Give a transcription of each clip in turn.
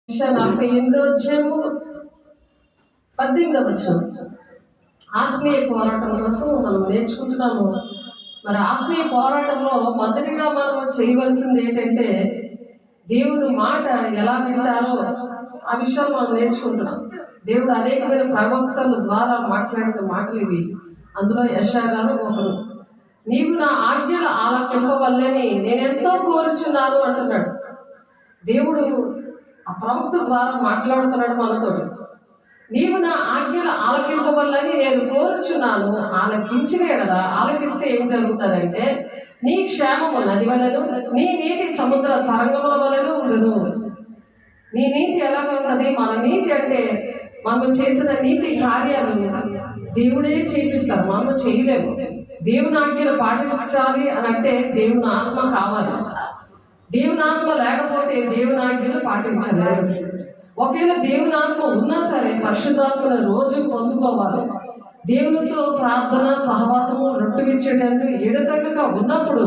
అధ్యాయము 18వ వచనం. ఆత్మీయ పోరాటం కోసం మనం నేర్చుకుంటున్నాము. మరి ఆత్మీయ పోరాటంలో మొదటిగా మనం చేయవలసింది ఏంటంటే దేవుడు మాట ఎలా వింటారో ఆ విషయాలు మనం నేర్చుకుంటున్నాం. దేవుడు అనేకమైన ప్రవక్తల ద్వారా మాట్లాడిన మాటలు ఇవి. అందులో యెషయా గారు ఒకరు. నీవు నా ఆజ్ఞల ఆలకింపవల్లని నేనెంతో కోరుచున్నాను అంటున్నాడు. దేవుడు ఆ ప్రవక్త ద్వారా మాట్లాడుతున్నాడు మనతో. నీవు నా ఆజ్ఞలు ఆలకింపవల్లని నేను కోరుచున్నాను. ఆలకించినే కదా. ఆలకిస్తే ఏం జరుగుతుందంటే నీ క్షేమము నది వలెను, నీ నీతి సముద్ర తరంగముల వలెను ఉండును. నీ నీతి ఎలాగ ఉంటుంది? మన నీతి అంటే మనం చేసిన నీతి కార్యాలు దేవుడే చేపిస్తారు, మనం చేయలేము. దేవుని ఆజ్ఞలు పాటించాలి అని అంటే దేవుని ఆత్మ కావాలి. దేవుని ఆత్మ లేకపోతే దేవుని ఆజ్ఞలు పాటించలేరు. ఒకవేళ దేవుని ఆత్మ ఉన్నా సరే పరిశుద్ధాత్మను రోజు పొందుకోవాలి. దేవునితో ప్రార్థన సహవాసము రొట్టెవిచ్చేటందుకు ఎడతెగక ఉన్నప్పుడు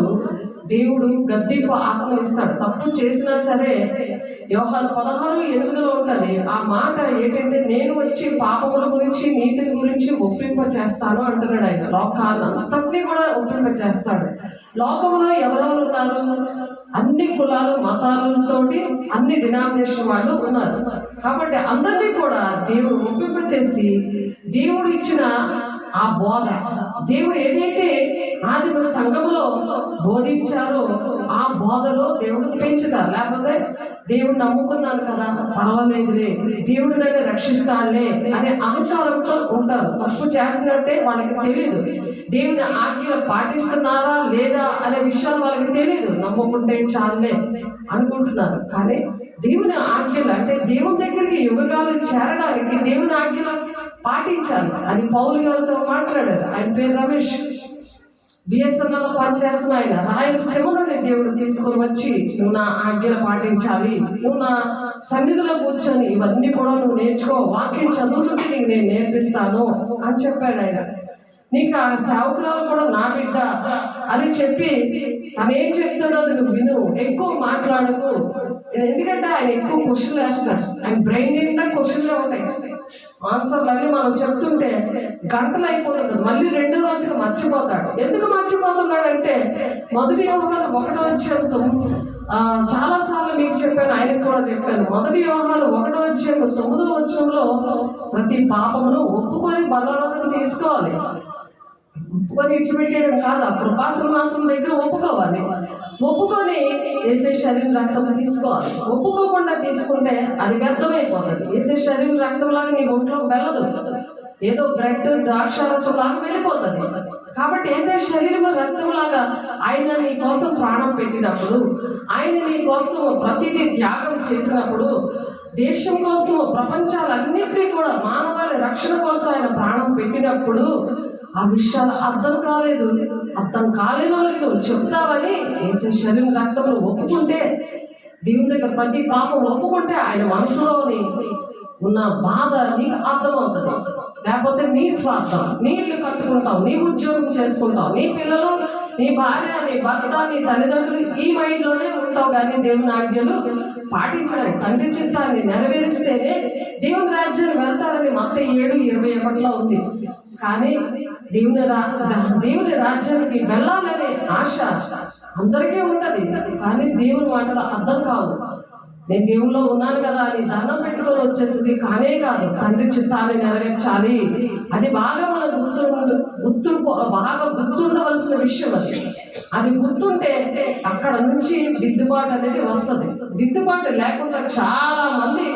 దేవుడు గద్దింపు ఆత్మనిస్తాడు. తప్పు చేసినా సరే యోహాను 16:8 ఉంటుంది. ఆ మాట ఏంటంటే నేను వచ్చి పాపముల గురించి నీతిని గురించి ఒప్పింప చేస్తాను అంటున్నాడు ఆయన. లోకాన్ని అంతటినీ కూడా ఒప్పింప చేస్తాడు. లోకంలో ఎవరెవరు ఉన్నారు? అన్ని కులాలు మతాలతోటి అన్ని డినామినేషన్ వాళ్ళు ఉన్నారు. కాబట్టి అందరినీ కూడా దేవుడు ఒప్పింప చేసి దేవుడు ఇచ్చిన ఆ బోధ, దేవుడు ఏదైతే ఆదిమ సంఘములో బోధించారో ఆ బోధలో దేవుడు పెంచుతారు. లేకపోతే దేవుడు నమ్ముకున్నాను కదా, పర్వాలేదులే, దేవుడు నన్ను రక్షిస్తాడులే అనే అహంకారంతో ఉంటారు. తప్పు చేస్తున్నట్టే వాళ్ళకి తెలియదు. దేవుని ఆజ్ఞలు పాటిస్తున్నారా లేదా అనే విషయాలు వాళ్ళకి తెలియదు. నమ్ముకుంటే చాలే అనుకుంటున్నారు. కానీ దేవుని ఆజ్ఞలు అంటే దేవుని దగ్గరికి యుగగాలు చేరడానికి దేవుని ఆజ్ఞలు పాటించాలి. అది పౌలు గారితో మాట్లాడారు. ఆయన పేరు రమేష్. బిఎస్ఎన్ఎల్ పనిచేస్తున్న ఆయన రాయలసీమ నుండి దేవుడు తీసుకొని వచ్చి నువ్వు నా ఆజ్ఞలు పాటించాలి, నువ్వు నా సన్నిధిలో కూర్చొని ఇవన్నీ కూడా నువ్వు నేర్చుకో, వాక్యం చదువుతుంటే నీకు నేను నేర్పిస్తాను అని చెప్పాడు ఆయన. నీకు ఆ సేవకురాలు కూడా నా బిడ్డ అని చెప్పి తను ఏం చెప్తుందో అది నువ్వు విను, ఎక్కువ మాట్లాడకు. ఎందుకంటే ఆయన ఎక్కువ క్వశ్చన్లు వేస్తాడు. ఆయన బ్రెయిన్ నిండా క్వశ్చన్లు ఉంటాయి. ఆన్సర్లు అన్నీ మనం చెప్తుంటే గంటలు అయిపోతుంది. మళ్ళీ 2వ రోజులు మర్చిపోతాడు. ఎందుకు మర్చిపోతున్నాడంటే మొదటి యోహాను 1:9 చాలాసార్లు మీకు చెప్పాను, ఆయనకు కూడా చెప్పాను. మొదటి యోహాను 1:9 ప్రతి పాపమును ఒప్పుకొని బలవంతం తీసుకోవాలి. ఒప్పుకొని ఇచ్చిపెట్టేయడం కాదు. ఆ కృపాసనాసం దగ్గర ఒప్పుకోవాలి. ఒప్పుకొని యేసే శరీరం రక్తం తీసుకోవాలి. ఒప్పుకోకుండా తీసుకుంటే అది వ్యర్థమైపోతుంది. యేసే శరీరం రక్తం లాగా నీ ఒంట్లో వెళ్ళదు. ఏదో బ్రెడ్ ద్రాక్షారసం లాగా వెళ్ళిపోతుంది. కాబట్టి యేసే శరీరం రక్తం లాగా ఆయన నీ కోసం ప్రాణం పెట్టినప్పుడు, ఆయన నీ కోసం ప్రతిదీ త్యాగం చేసినప్పుడు, దేశం కోసం ప్రపంచాలన్నిటినీ కూడా మానవాళి రక్షణ కోసం ఆయన ప్రాణం పెట్టినప్పుడు ఆ విషయాలు అర్థం కాలేని వాళ్ళకి నువ్వు చెప్తావని యేసే శరీరం రక్తంలో ఒప్పుకుంటే, దేవుని దగ్గర ప్రతి పాపం ఒప్పుకుంటే ఆయన మనసులోని ఉన్న బాధ నీకు అర్థమవుతుంది. లేకపోతే నీ స్వార్థం, నీ ఇల్లు కట్టుకుంటావు, నీ ఉద్యోగం చేసుకుంటావు, నీ పిల్లలు, నీ భార్య, నీ భర్త, నీ తల్లిదండ్రులు ఈ మైండ్లోనే ఉంటావు. కానీ దేవుని ఆజ్ఞలు పాటించడం, తండ్రి చిత్తాన్ని నెరవేరిస్తేనే దేవుని రాజ్యాన్ని వెళ్తారని మత్తయి 7:21 ఉంది. కానీ దేవుని రాజ్యానికి వెళ్ళాలనే ఆశ అందరికీ ఉంటుంది. కానీ దేవుని మాటలు అర్థం కావు. నేను దేవుల్లో ఉన్నాను కదా అని దండం పెట్టుకొని వచ్చేసింది కానే కాదు. తండ్రి చిత్తాన్ని నెరవేర్చాలి. అది బాగా మనం బాగా గుర్తుండవలసిన విషయం. అది గుర్తుంటే అక్కడ నుంచి దిద్దుబాటు అనేది వస్తుంది. దిద్దుబాటు లేకుండా చాలా మంది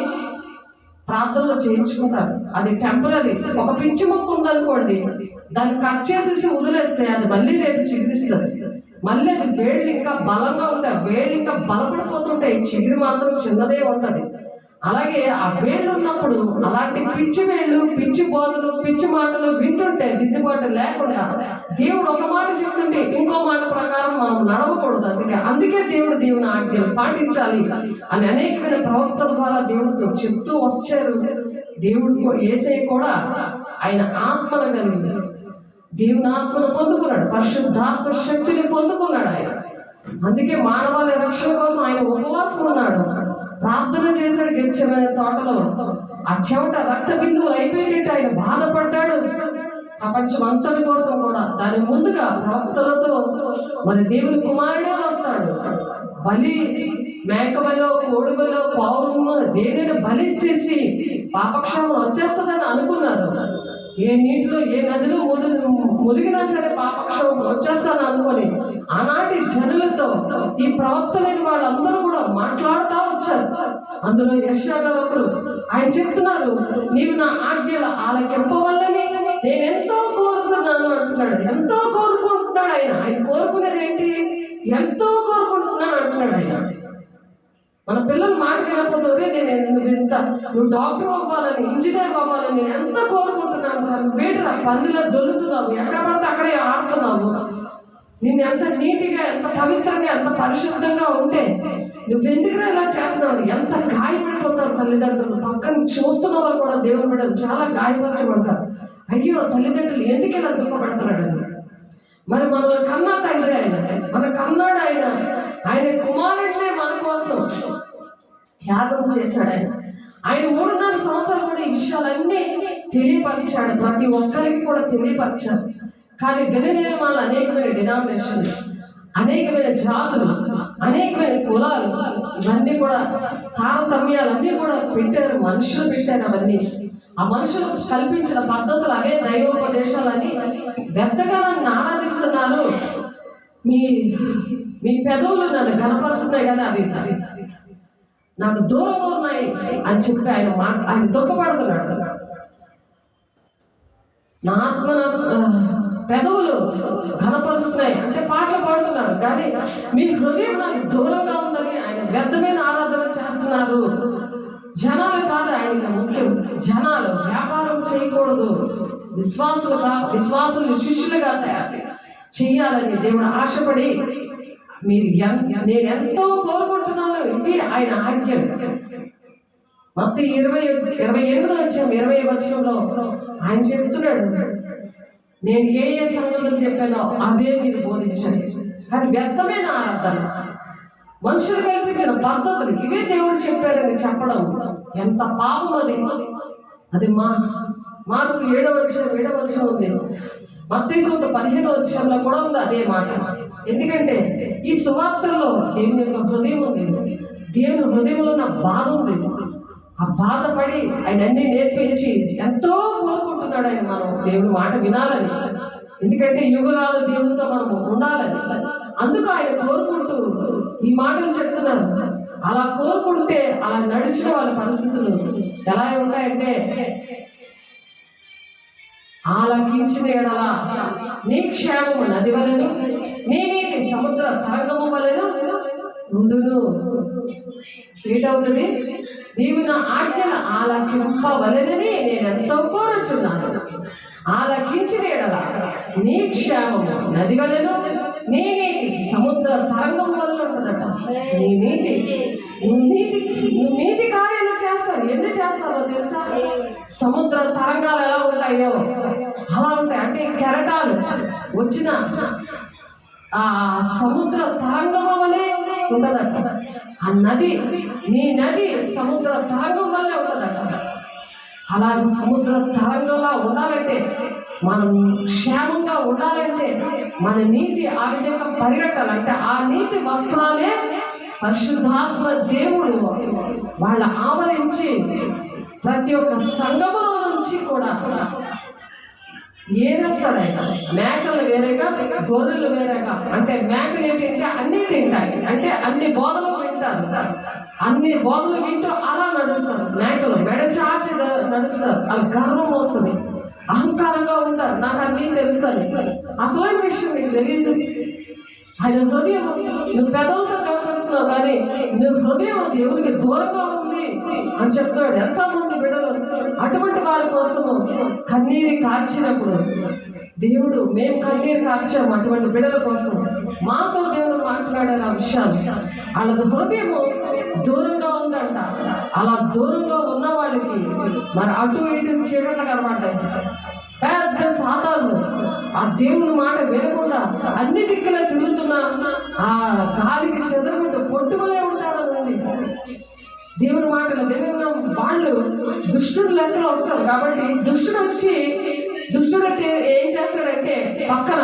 ప్రార్థనలు చేయించుకుంటారు. అది టెంపరీ. ఒక పిచ్చి మొక్క ఉందనుకోండి, దాన్ని కట్ చేసేసి వదిలేస్తే అది మళ్ళీ రేపు చిగురిస్తుంది. మళ్ళీ అది వేళ్ళు ఇంకా బలంగా ఉంటాయి. వేళ్ళు ఇంకా బలపడిపోతుంటాయి. చిగురు మాత్రం చిన్నదే ఉంటుంది. అలాగే ఆ వేళ్ళు ఉన్నప్పుడు అలాంటి పిచ్చి వేళ్ళు, పిచ్చి బోధలు, పిచ్చి మాటలు వింటుంటే దిద్దుబాటు లేకుండా దేవుడు ఒక మాట చెప్తుంటే ఇంకో మాట ప్రకారం మనం నడవకూడదు. అందుకే దేవుని ఆజ్ఞలు పాటించాలి అని అనేకమైన ప్రవక్తల ద్వారా దేవుడితో చెప్తూ వచ్చారు. దేవుడు యేసయ్య కూడా ఆయన ఆత్మను కలిగి దేవుని ఆత్మను పొందుకున్నాడు, పరిశుద్ధాత్మ శక్తిని పొందుకున్నాడు ఆయన. అందుకే మానవాళి రక్షణ కోసం ఆయన ఉపవాసం ఉన్నాడు. ప్రార్థన చేశాడు గెత్సేమనే తోటలో. ఆ చెమట రక్త బిందువులు అయిపోయేటట్టు ఆయన బాధపడ్డాడు. ప్రపంచం అంతటి కోసం కూడా దాని ముందుగా ప్రవక్తలతో మరి దేవుని కుమారుడే వస్తాడు. బలి మేకబలో కోడుబలో పౌరును దేనిని బలి ఇచ్చేసి పాపక్షేమం వచ్చేస్తుందని అనుకున్నారు. ఏ నీటిలో ఏ నదిలో మునిగినా సరే పాపక్షేమం వచ్చేస్తాను అనుకొని ఆనాటి జనులతో ఈ ప్రవక్తలైన వాళ్ళందరూ కూడా మాట్లాడుతూ వచ్చారు. అందులో యెషయా గారు ఒకరు. ఆయన చెప్తున్నారు, నీవు నా ఆజ్ఞల ఆలకింపవల్లని నేను ఎంతో కోరుతున్నాను అంటున్నాడు. ఎంతో కోరుకుంటున్నాడు ఆయన. ఆయన కోరుకునేది ఏంటి? ఎంతో కోరుకుంటున్నాను అంటున్నాడు ఆయన. మన పిల్లలు మాట వినకపోతే నువ్వు డాక్టర్ అవ్వాలని, ఇంజనీర్ అవ్వాలని నేను ఎంత కోరుకుంటున్నాను. వేటరా పందిలో దొరుకుతున్నావు, ఎక్కడ పడితే అక్కడే ఆడుతున్నావు. నిన్ను ఎంత నీటిగా, ఎంత పవిత్రంగా, ఎంత పరిశుద్ధంగా ఉంటే నువ్వెందుకురా ఇలా చేస్తున్నావు? ఎంత గాయపడిపోతారు తల్లిదండ్రులు. పక్కన చూస్తున్న వాళ్ళు కూడా దేవుని బిడ్డలు చాలా గాయపరచబడతారు. అయ్యో తల్లిదండ్రులు ఎందుకు ఇలా దుఃఖపడుతున్నాడు అని. మరి మన కన్నా తండ్రి ఆయన, మన కన్నాడు ఆయన. ఆయన కుమారుడినే మన కోసం త్యాగం చేశాడు ఆయన. ఆయన 3.5 సంవత్సరాలు కూడా ఈ విషయాలన్నీ తెలియపరిచాడు. ప్రతి ఒక్కరికి కూడా తెలియపరిచాడు. కానీ విననేరమాల అనేకమైన డినామినేషన్లు, అనేకమైన జాతులు, అనేకమైన కులాలు, ఇవన్నీ కూడా తారతమ్యాలన్నీ కూడా పెట్టారు. మనుషులు పెట్టారు అవన్నీ. ఆ మనుషులు కల్పించిన పద్ధతులు అవే దైవోపదేశాలని వ్యర్థంగా నన్ను ఆరాధిస్తున్నారు. మీ పెదవులు నన్ను గనపరుస్తున్నాయి కదా, అవి నాకు దూరంగా ఉన్నాయి అని చెప్పి ఆయన దుఃఖపడుతున్నాడు. నా ఆత్మ పెదవులు ఘనపరుస్తున్నాయి అంటే పాటలు పాడుతున్నారు, కానీ మీ హృదయం నాకు దూరంగా ఉందని ఆయన వ్యర్థమైన ఆరాధన చేస్తున్నారు. జనాలు కాదు ఆయనకి ముఖ్యం. జనాలు వ్యాపారం చేయకూడదు, విశ్వాసులు శిష్యులుగా తయారు చెయ్యాలని దేవుడు ఆశపడి నేను ఎంతో కోరుకుంటున్నాను. ఇవి ఆయన ఆజ్ఞలు. మత్తయి 28 వచ్చాం 20 వచనంలో ఆయన చెప్తున్నాడు, నేను ఏ సంగతులు చెప్పానో అవే మీరు బోధించండి. కానీ వ్యర్థమైన ఆరాధన, మనుషులు కల్పించిన పద్ధతులు ఇవే దేవుడు చెప్పారని చెప్పడం ఎంత పాపం అది. అది మార్కు 7వ వచనం ఉంది. మత్తయి 15వ వచనంలో కూడా ఉంది అదే మాట. ఎందుకంటే ఈ సువార్తల్లో దేవుని యొక్క హృదయం ఉంది. దేవుని హృదయంలో నా బాధ ఉంది. ఆ బాధపడి ఆయన అన్ని నేర్పించి ఎంతో కోరుకుంటున్నాడు ఆయన మనం దేవుని మాట వినాలని. ఎందుకంటే యుగాలు దేవునితో మనం ఉండాలని. అందుకు ఆయన కోరుకుంటూ ఈ మాటలు చెప్తున్నారు. అలా కోరుకుంటే అలా నడిచిన వాళ్ళ పరిస్థితులు ఎలా ఉంటాయంటే, ఆలకించిన ఎడల నీ క్షేమము నది వలెను, నీ నీతి సముద్ర తరంగము వలెను ఉండును. ఏంటవుతుంది? నీవు నా ఆజ్ఞల ఆలకింపవలెనని నేను ఎంతో కోరుచున్నాను. ఆలకించిన ఎడల నీ క్షేమము నది వలెను, నీ నీతి సముద్ర తరంగం వలన ఉంటుందట. నీ నీతి నువ్వు నీతి కార్యాలు చేస్తావు. ఎందుకు చేస్తావో తెలుసా? సముద్ర తరంగాలు ఎలా ఉంటాయో అలా ఉంటాయి. అంటే కెరటాలు వచ్చిన ఆ సముద్ర తరంగం వలె ఉంటుందట. ఆ నది, నీ నది సముద్ర తరంగం వల్లే ఉంటుందట. అలాగే సముద్ర తరంగంలా ఉండాలంటే, మనం క్షేమంగా ఉండాలంటే మన నీతి ఆ విధంగా పరిగెట్టాలంటే ఆ నీతి వస్త్రాలే పరిశుద్ధాత్మ దేవుడు వాళ్ళ ఆవరించి ప్రతి ఒక్క సంఘములో నుంచి కూడా ఏరేస్తాడు ఆయన. మేకలు వేరేగా, గొర్రెలు వేరేగా. అంటే మేకలు ఏంటంటే అన్నీ తింటాయి, అంటే అన్ని బోధలు వింటారు. అన్ని బోధలు వింటూ అలా నడుస్తారు. మేకలు మెడచాచి నడుస్తారు. వాళ్ళ గర్వం వస్తుంది, అహంకారంగా ఉంటారు. నాకు అన్నీ తెలుస్తుంది. అసలైన విషయం నీకు తెలియదు. ఆయన హృదయం నువ్వు పెదవులతో గమనిస్తున్నావు, కానీ నువ్వు హృదయం ఎవరికి దూరంగా ఉంది అని చెప్తున్నాడు. ఎంతోమంది బిడ్డలు అటువంటి వారి కోసము కన్నీరు కార్చినప్పుడు దేవుడు, మేము కన్నీరు కార్చాము అటువంటి బిడ్డల కోసం. మాతో దేవుడు మాట్లాడారు ఆ విషయాలు. వాళ్ళ హృదయము దూరంగా ఉందంట. అలా దూరంగా ఉన్న వాళ్ళకి మరి అటు ఇటు చీకట్లు కనబడ్డాయి. పెద్ద సాతాను ఆ దేవుని మాట వినకుండా అన్ని దిక్కులా తిరుగుతున్నా ఆ గాలికి చెదరకుండా పొట్టుకునే ఉంటారనండి. దేవుని మాటలు విన్న వాళ్ళు దుష్టుడు లెక్కలో వస్తారు. కాబట్టి దుష్టుడు ఏం చేస్తాడంటే పక్కన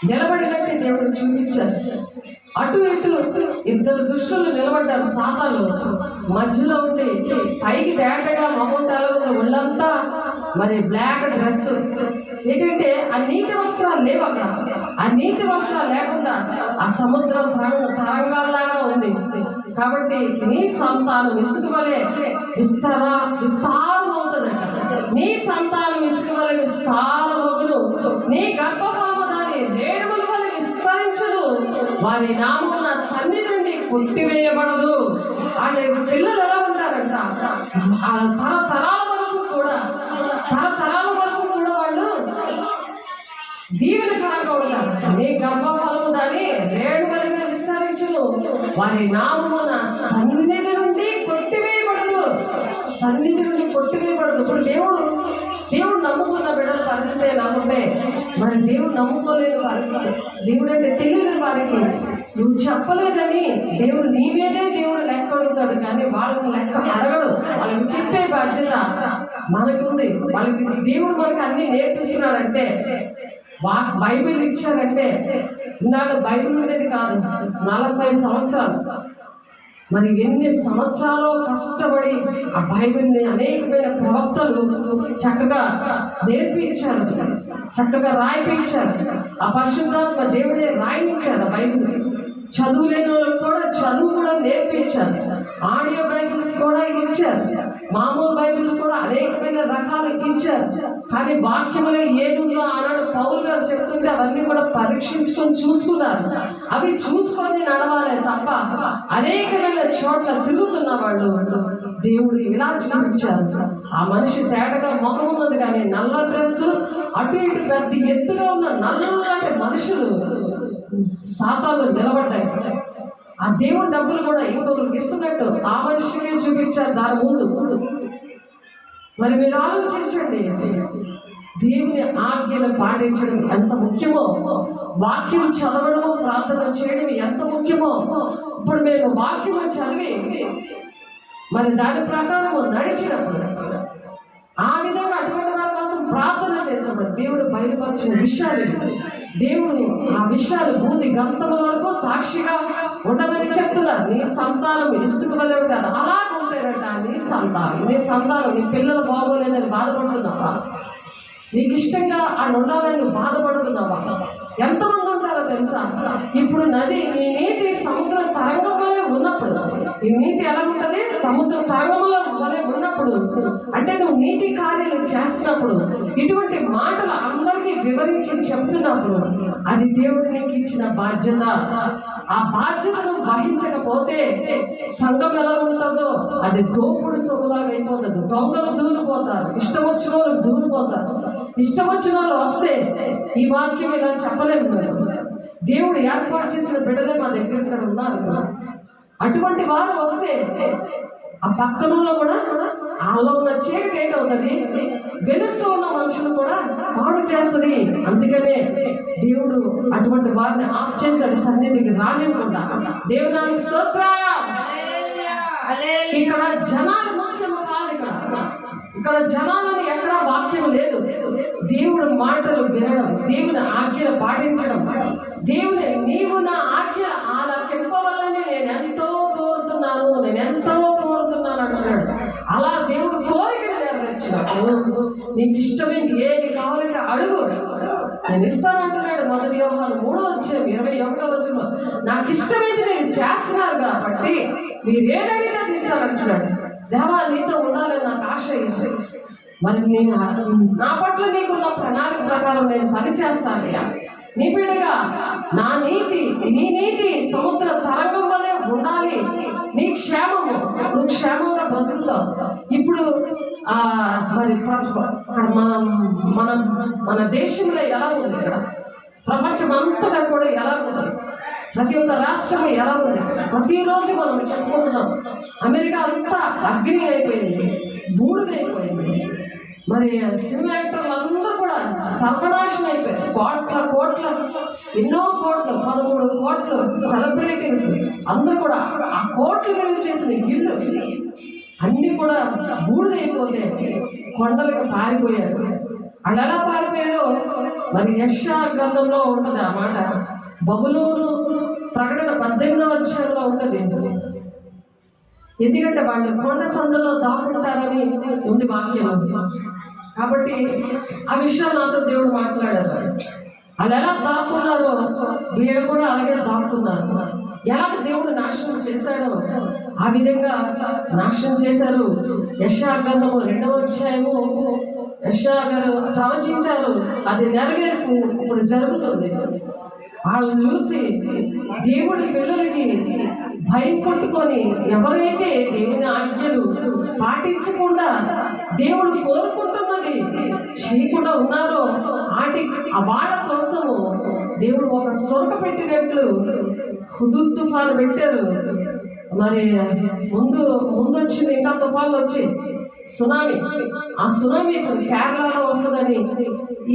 నిలబడినట్టే దేవుడు చూపించారు. అటు ఇటు ఇద్దరు దుష్టులు నిలబడ్డారు. సాతాను మధ్యలో ఉండి పైకి తేటగా మొహం తల ఉంది, ఒళ్ళంతా మరి బ్లాక్ డ్రెస్. ఏంటంటే ఆ నీతి వస్త్రాలు లేవు అక్కడ. ఆ నీతి వస్త్రాలు లేకుండా ఆ సముద్రం తరంగాల్లాగా ఉంది. కాబట్టి నీ సంతానం ఇసుక వలె విస్తారం అవుతుందట. నీ సంతానం ఇసుక వలె విస్తారమగును, నీ గర్భఫలము దాని రేణువుల వలె విస్తరించదు, వారి నామమున సన్నిధి నుండి కొట్టివేయబడదు. అంటే పిల్లలు ఎలా ఉంటారంట, తరతరాల వరకు కూడా వాళ్ళు దీవెనకరంగా ఉంటారు. నీ గర్భఫలము దాని రేణువులుగా విస్తరించును, వారి నామమున సన్నిధి నుండి కొట్టివేయబడదు. ఇప్పుడు దేవుడు నమ్ముకున్న బిడ్డల పరిస్థితి నమ్ముతే మరి దేవుడు నమ్ముకోలేని పరిస్థితి. దేవుడు అంటే తెలియని వారికి నువ్వు చెప్పలేదని దేవుడు నీ మీదే దేవుడు లెక్క అడుగుతాడు, కానీ వాళ్ళని లెక్క అడగడు. వాళ్ళకి చెప్పే బాధ్యత మనకుంది. వాళ్ళకి దేవుడు మనకి అన్ని నేర్పిస్తున్నాడంటే, బైబిల్ ఇచ్చారంటే, ఇన్నాళ్ళు బైబిల్ ఉండేది కాదు. 40 సంవత్సరాలు మరి ఎన్ని సంవత్సరాలు కష్టపడి ఆ బైబిల్ని అనేకమైన ప్రవక్తలు చక్కగా నేర్పించారు, చక్కగా రాయిపించారు. ఆ పరిశుద్ధాత్మ దేవుడే రాయించారు ఆ బైబిల్. చదువులేని వాళ్ళకి కూడా చదువు కూడా నేర్పించారు. ఆడియో బైబిల్స్ కూడా ఇచ్చారు, మామూలు బైబిల్స్ కూడా అనేకమైన రకాలు ఇచ్చారు. కానీ వాక్యములో ఏది ఉందో ఆనాడు పౌలు గారు చెప్తుంటే అవన్నీ కూడా పరీక్షించుకొని చూసుకున్నారు. అవి చూసుకొని నడవాలి తప్ప అనేకమైన చోట్ల తిరుగుతున్న వాళ్ళు దేవుడు ఇలా చూపించారు. ఆ మనిషి తేటగా ముఖం ఉన్నది, కానీ నల్ల డ్రెస్, అటు ఇటు పెద్ద ఎత్తుగా ఉన్న నల్లటి మనుషులు సాతాను నిలబడ్డాయి. ఆ దేవుడు డబ్బులు కూడా ఇంకొకరికి ఇస్తున్నట్టు ఆ మనిషికే చూపించారు దాని ముందు. మరి మీరు ఆలోచించండి, దేవుని ఆజ్ఞను పాటించడం ఎంత ముఖ్యమో, వాక్యం చదవడము ప్రార్థన చేయడం ఎంత ముఖ్యమో. ఇప్పుడు మేము వాక్యము చదివి మరి దాని ప్రకారం నడిచినప్పుడు, ఆ విధంగా అటువంటి వారి కోసం ప్రార్థన చేసినప్పుడు దేవుడు బయలుపరిచిన విషయాలు, దేవుడు ఆ విషయాలు భూమి గంతముల వరకు సాక్షిగా ఉండమని చెప్తున్నారు. నీ సంతానం ఇసుక వలె ఉంటారు, అలా ఉంటారంట. నీ సంతానం నీ పిల్లలు బాగోలేదని బాధపడుతున్నావా? నీకు ఇష్టంగా ఆయన ఉండాలని బాధపడుతున్నావా? ఎంతమంది ఉంటారో తెలుసా? ఇప్పుడు నది నీ నీతి సముద్రం తరంగం వలె ఉన్నప్పుడు, ఈ నీతి ఎలా ఉంటుంది? సముద్ర తరంగంలో వలె ఉన్నప్పుడు, అంటే నువ్వు నీతి కార్యాలు చేస్తున్నప్పుడు, ఇటువంటి మాటలు అందరికీ వివరించి చెప్తున్నప్పుడు, అది దేవుడు నీకు ఇచ్చిన బాధ్యత. ఆ బాధ్యతను వహించకపోతే సంఘం ఎలా ఉంటుందో అది దోపుడు సొమ్ములాగా అయిపోతుంది. దొంగలు దూరిపోతారు, ఇష్టం వచ్చిన వాళ్ళు దూరిపోతారు. ఇష్టం వచ్చిన వాళ్ళు వస్తే ఈ వాక్యం ఇలా చెప్పలేము. దేవుడు ఏర్పాటు చేసిన బిడ్డలే మా దగ్గర ఇక్కడ ఉన్నారు. అటువంటి వారు వస్తే ఆ పక్కనలో కూడా వాళ్ళలో ఉన్న చీకటి ఏంటవుతుంది, వెలుగుతూ ఉన్న మనుషులు కూడా పాడు చేస్తుంది. అందుకనే దేవుడు అటువంటి వారిని ఆఫ్ చేశాడు, సన్నిధికి రానివ్వకుండా. దేవునానికి స్తోత్రం. ఇక్కడ జనాలు ముఖ్యం కాదు. ఇక్కడ జనాలని ఎక్కడా వాక్యం లేదు. దేవుడు మాటలు వినడం, దేవుని ఆజ్ఞలు పాటించడం, దేవుని నీవు నా ఆజ్ఞ అలా చెప్పవల్లనే నేను ఎంతో కోరుతున్నాను అంటున్నాడు. అలా దేవుడు కోరికలు నెరవేర్చినప్పుడు నీకు ఇష్టమైంది ఏది కావాలంటే అడుగు, నేను ఇస్తానంటున్నాడు. 1 యోహాను 3:21 నాకు ఇష్టమైంది నేను చేస్తున్నారు కాబట్టి మీరు ఏదైతే అది ఇస్తానంటున్నాడు. దేవా నీతో ఉండాలని నాకు ఆశ. మరి నేను నా పట్ల నీకున్న ప్రణాళిక ప్రకారం నేను పని చేస్తానయ్యా. నీ బిడ్డగా నీ నీతి సముద్ర తరంగం వల్లే ఉండాలి. నీ క్షేమము, నువ్వు క్షేమంగా బ్రతుకుతావు. ఇప్పుడు మరి మన దేశంలో ఎలా ఉంది, ఇక్కడ ప్రపంచం అంతటా కూడా ఎలా ఉంది, ప్రతి ఒక్క రాష్ట్రం ఎలా ఉంది, ప్రతిరోజు మనం చెప్పుకుంటున్నాం. అమెరికా అంతా అగ్ని అయిపోయింది, బూడిదైపోయింది. మరి సినిమా యాక్టర్లు అందరూ కూడా సర్వనాశనం అయిపోయారు. కోట్ల ఎన్నో కోట్లు, 13 కోట్లు సెలబ్రిటీస్ అందరూ కూడా ఆ కోట్లు కలిగి చేసిన గిల్లు అన్నీ కూడా బూడిదైపోతే కొండలకు పారిపోయారు. వాళ్ళు ఎలా పారిపోయారో మరి యెషయా గ్రంథంలో ఉంటుంది ఆ మాట. బబులోను ప్రకటన 18వ అధ్యాయంలో ఉంటుంది. ఎందుకంటే వాళ్ళు కొండ సందులో దాక్కుంటారని ఉంది వాక్యం. కాబట్టి ఆ విషయాలు నాతో దేవుడు మాట్లాడారు. వాళ్ళు ఎలా దాక్కున్నారో వీళ్ళు కూడా అలాగే దాక్కున్నారు. ఎలా దేవుడు నాశనం చేశాడో ఆ విధంగా నాశనం చేశారు. యెషయా గ్రంథము 2వ అధ్యాయము యెషయా గారు ప్రవచించారు. అది నెరవేర్పు ఇప్పుడు జరుగుతుంది. వాళ్ళని చూసి దేవుడి పిల్లలకి భయం పుట్టుకొని ఎవరైతే దేవుని ఆజ్ఞలు పాటించకుండా దేవుడు కోరుకుంటున్నది చేయకుండా ఉన్నారో వాళ్ళ కోసము దేవుడు ఒక సొరక పెట్టినట్లు హుదూద్ తుఫాను పెట్టారు. మరి ముందు వచ్చింది ఇంకా తుఫాన్లు వచ్చి సునామీ. ఆ సునామీ ఇప్పుడు కేరళలో వస్తుందని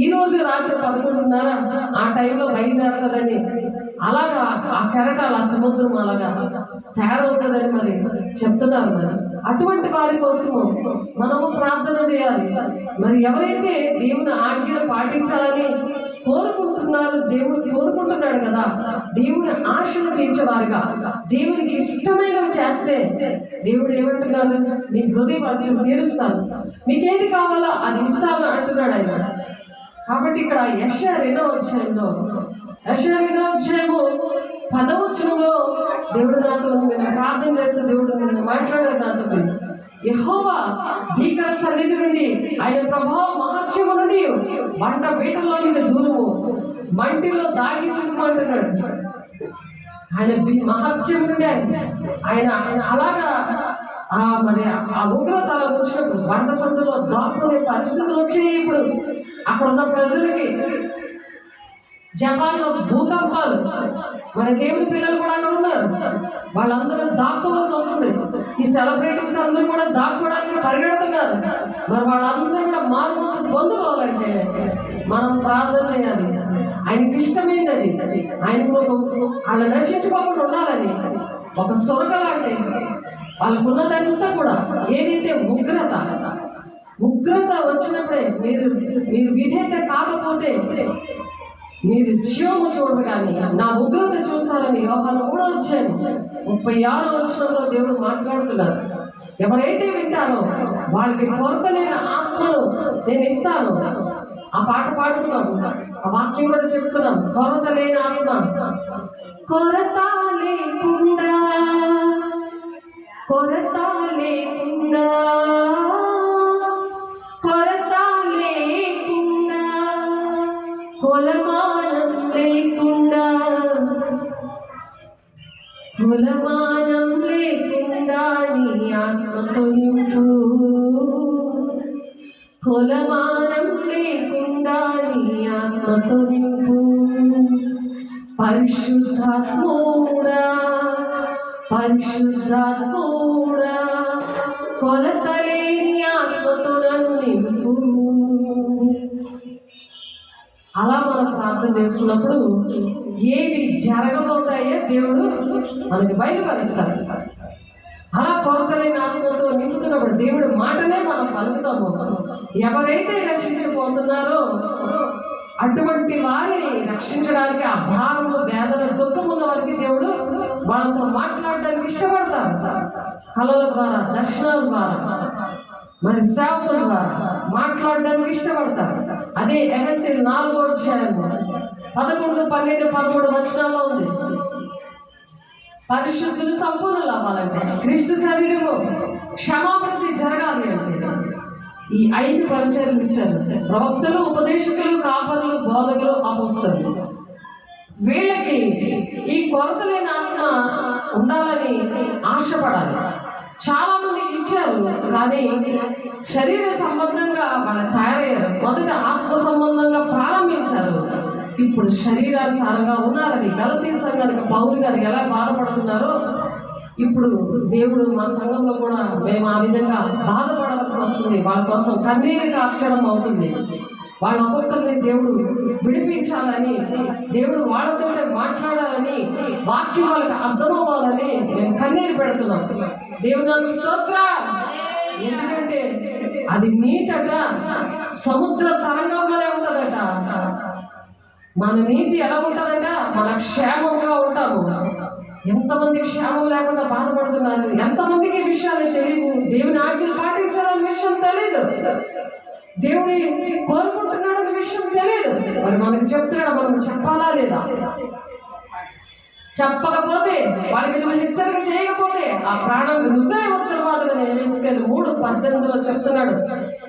ఈ రోజు రాత్రి 11:30 ఆ టైంలో బయలుదేరుతుందని అలాగా ఆ కెరటాల సముద్రం అలాగా తయారవుతుందని మరి చెప్తున్నారు. మరి అటువంటి వారి కోసము మనము ప్రార్థన చేయాలి. మరి ఎవరైతే దేవుని ఆజ్ఞలు పాటించాలని కోరుకుంటున్నారు, దేవుడు కోరుకుంటున్నాడు కదా, దేవుని ఆశను తీర్చేవారుగా దేవునికి ఇష్టమైనవి చేస్తే దేవుడు ఏమంటున్నారు? మీ హృదయ వాంఛను తీరుస్తాను, మీకేది కావాలో అది ఇస్తాను అంటున్నాడు ఆయన. కాబట్టి ఇక్కడ యెషయా 2వ అధ్యాయంలో యెషయా 2వ అధ్యాయము 10వ వచనంలో దేవుడు నాతో ప్రార్థన చేస్తే దేవుడు నిన్ను మాట్లాడారు నాతో. యెహోవా భీకర సన్నిధి నుండి ఆయన ప్రభావ మహత్యము నుండి బండ బీటలోనికి దూరము మంటిలో దాగి ఉంటున్నాడు. ఆయన మహత్యం నుండి ఆయన అలాగా మరి ఆ ఉగ్రత అలా వచ్చినప్పుడు బండ సందులో దాక్కునే పరిస్థితులు వచ్చాయి. ఇప్పుడు అక్కడ ఉన్న ప్రజలకి జపాన్లో భూకంపాలు, మరి దేవుని పిల్లలు కూడా అక్కడ ఉన్నారు. వాళ్ళందరూ దాక్కోవాల్సి వస్తుంది. ఈ సెలబ్రిటీస్ అందరూ కూడా దాక్కోవడానికి పరిగెడుతున్నారు. మరి వాళ్ళందరూ కూడా మారుమనసు పొందుకోవాలంటే మనం ప్రార్థన చేయాలి. ఆయనకి ఇష్టమైంది అది. ఆయనకు వాళ్ళ నశించుకోకుండా ఉండాలని ఒక సొరకలాంటి వాళ్ళకున్నదంతా కూడా ఏదైతే ఉగ్రత వచ్చినప్పుడే మీరు విధేయత కాకపోతే మీరు జీవము చూడరు కానీ నా ఉగ్రత చూస్తారని యోహాను 3వ అధ్యాయం 36వ వచనంలో దేవుడు మాట్లాడుతున్నారు. ఎవరైతే వింటారో వాళ్ళకి కొరతలేని ఆత్మను నేను ఇస్తాను. ఆ పాట పాడుతున్నాం, ఆ వాక్యం కూడా చెప్తున్నాం. కొరత లేని ఆత్మ, కొరత లేకుండా కొరత లేకుండా కొరత లేకుండా కొలమానం లేకుండా కొలమానం లేకుండా నీ ఆత్మతో నింపు, కొలమానం లేకుండా నీ ఆత్మతో నింపు. పరిశుద్ధాత్ముడా పరిశుద్ధాత్ముడా కొలత లేని ఆత్మతో నన్ను నింపు. అలా మనం ప్రార్థన చేసుకున్నప్పుడు ఏవి జరగబోతాయో దేవుడు మనకి బయలుపరుస్తాడు. అలా కొరతలేని ఆత్మతో నింపుతున్నప్పుడు దేవుడు మాటనే మనం పలుకుతాము. ఎవరైతే రక్షించబోతున్నారో అటువంటి వారిని రక్షించడానికి ఆ భారము, వేదన, దుఃఖం ఉన్న వారికి దేవుడు వాళ్ళతో మాట్లాడడానికి ఇష్టపడతారు. కళల ద్వారా, దర్శనాల ద్వారా, మరి సేవకుల ద్వారా మాట్లాడడానికి ఇష్టపడతారు. అదే ఎఫెసీ 4వ అధ్యాయము 11, 12, 13 వచనాల్లో ఉంది. పరిశుద్ధులు సంపూర్ణులు అవ్వాలంటే, క్రీస్తు శరీరము క్షమాపణి జరగాలి అంటే ఈ 5 పరిచయాలు ఇచ్చారు. ప్రవక్తలు, ఉపదేశకులు, కాపరులు, బోధకులు, అపోస్తలులు. వీళ్ళకి ఈ కొరత లేని ఆత్మ ఉండాలని ఆశపడాలి. చాలా మందికి ఇచ్చారు కానీ శరీర సంబంధంగా మన తయారయ్యారు. మొదట ఆత్మ సంబంధంగా ప్రారంభించారు, ఇప్పుడు శరీరానుసారంగా ఉన్నారని గలతీ సంఘానికి పౌలు గారు ఎలా బాధపడుతున్నారో ఇప్పుడు దేవుడు మా సంఘంలో కూడా మేము ఆ విధంగా బాధపడవలసి వస్తుంది. వాళ్ళ కోసం కన్నీరు కార్చడం అవుతుంది. వాళ్ళ ఒక్కొక్కరిని దేవుడు విడిపించాలని, దేవుడు వాళ్ళతో మాట్లాడాలని, వాక్యం వాళ్ళకి అర్థమవ్వాలని మేము కన్నీరు పెడుతున్నాం. దేవుడు నాకు స్తోత్రం. ఎందుకంటే అది నీతట సముద్ర తరంగం వలె ఉంటుందట. మన నీతి ఎలా ఉంటుందట? మన క్షేమంగా ఉంటాము. ఎంతమంది క్షేమం లేకుండా బాధపడుతున్నారు, ఎంతమందికి ఈ విషయాలు తెలియదు. దేవుని ఆజ్ఞలు పాటించాలనే విషయం తెలియదు, దేవుని కోరుకుంటున్నాడనే విషయం తెలియదు. మరి మనకు చెప్తున్నాడు, మనం చెప్పాలా లేదా? చెప్పకపోతే, వాళ్ళకి నువ్వు హెచ్చరిక చేయకపోతే ఆ ప్రాణానికి నువ్వే ఉత్తరవాదుగా. నేను హెస్కేల్ 3:18 చెప్తున్నాడు.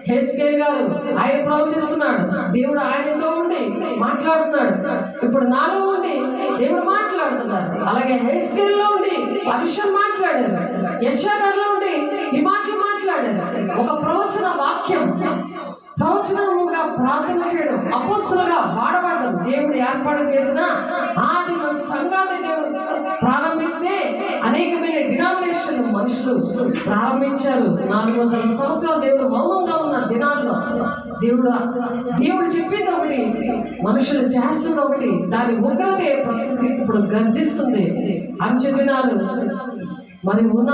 హెస్కేల్ గారు ఆయన ప్రవచిస్తున్నాడు, దేవుడు ఆయనతో ఉండి మాట్లాడుతున్నాడు. ఇప్పుడు నాలో ఉండి దేవుడు మాట్లాడుతున్నాడు. అలాగే హెస్కేల్లో ఉండి ఆ విషయం మాట్లాడారు. యెషయా గారిలో ఉండి ఈ మాటలు మాట్లాడారు. ఒక ప్రవచన వాక్యం, ప్రవచనంగా ప్రార్థన చేయడం, అపోస్తలుగా వాడబడడం, దేవుడు ఏర్పాటు చేసిన ఆదిమ సంఘాన్ని దేవుడు ప్రారంభిస్తే అనేకమైన డినామినేషన్ మనుషులు ప్రారంభించారు. 400 సంవత్సరాలు దేవుడు మౌనంగా ఉన్న దినాల్లో దేవుడు చెప్పింది ఒకటి, మనుషులు చేస్తుంది ఒకటి. దాని ఉగ్రతే ఇప్పుడు గర్జిస్తుంది. అంచె దినాలు మరి ఉన్న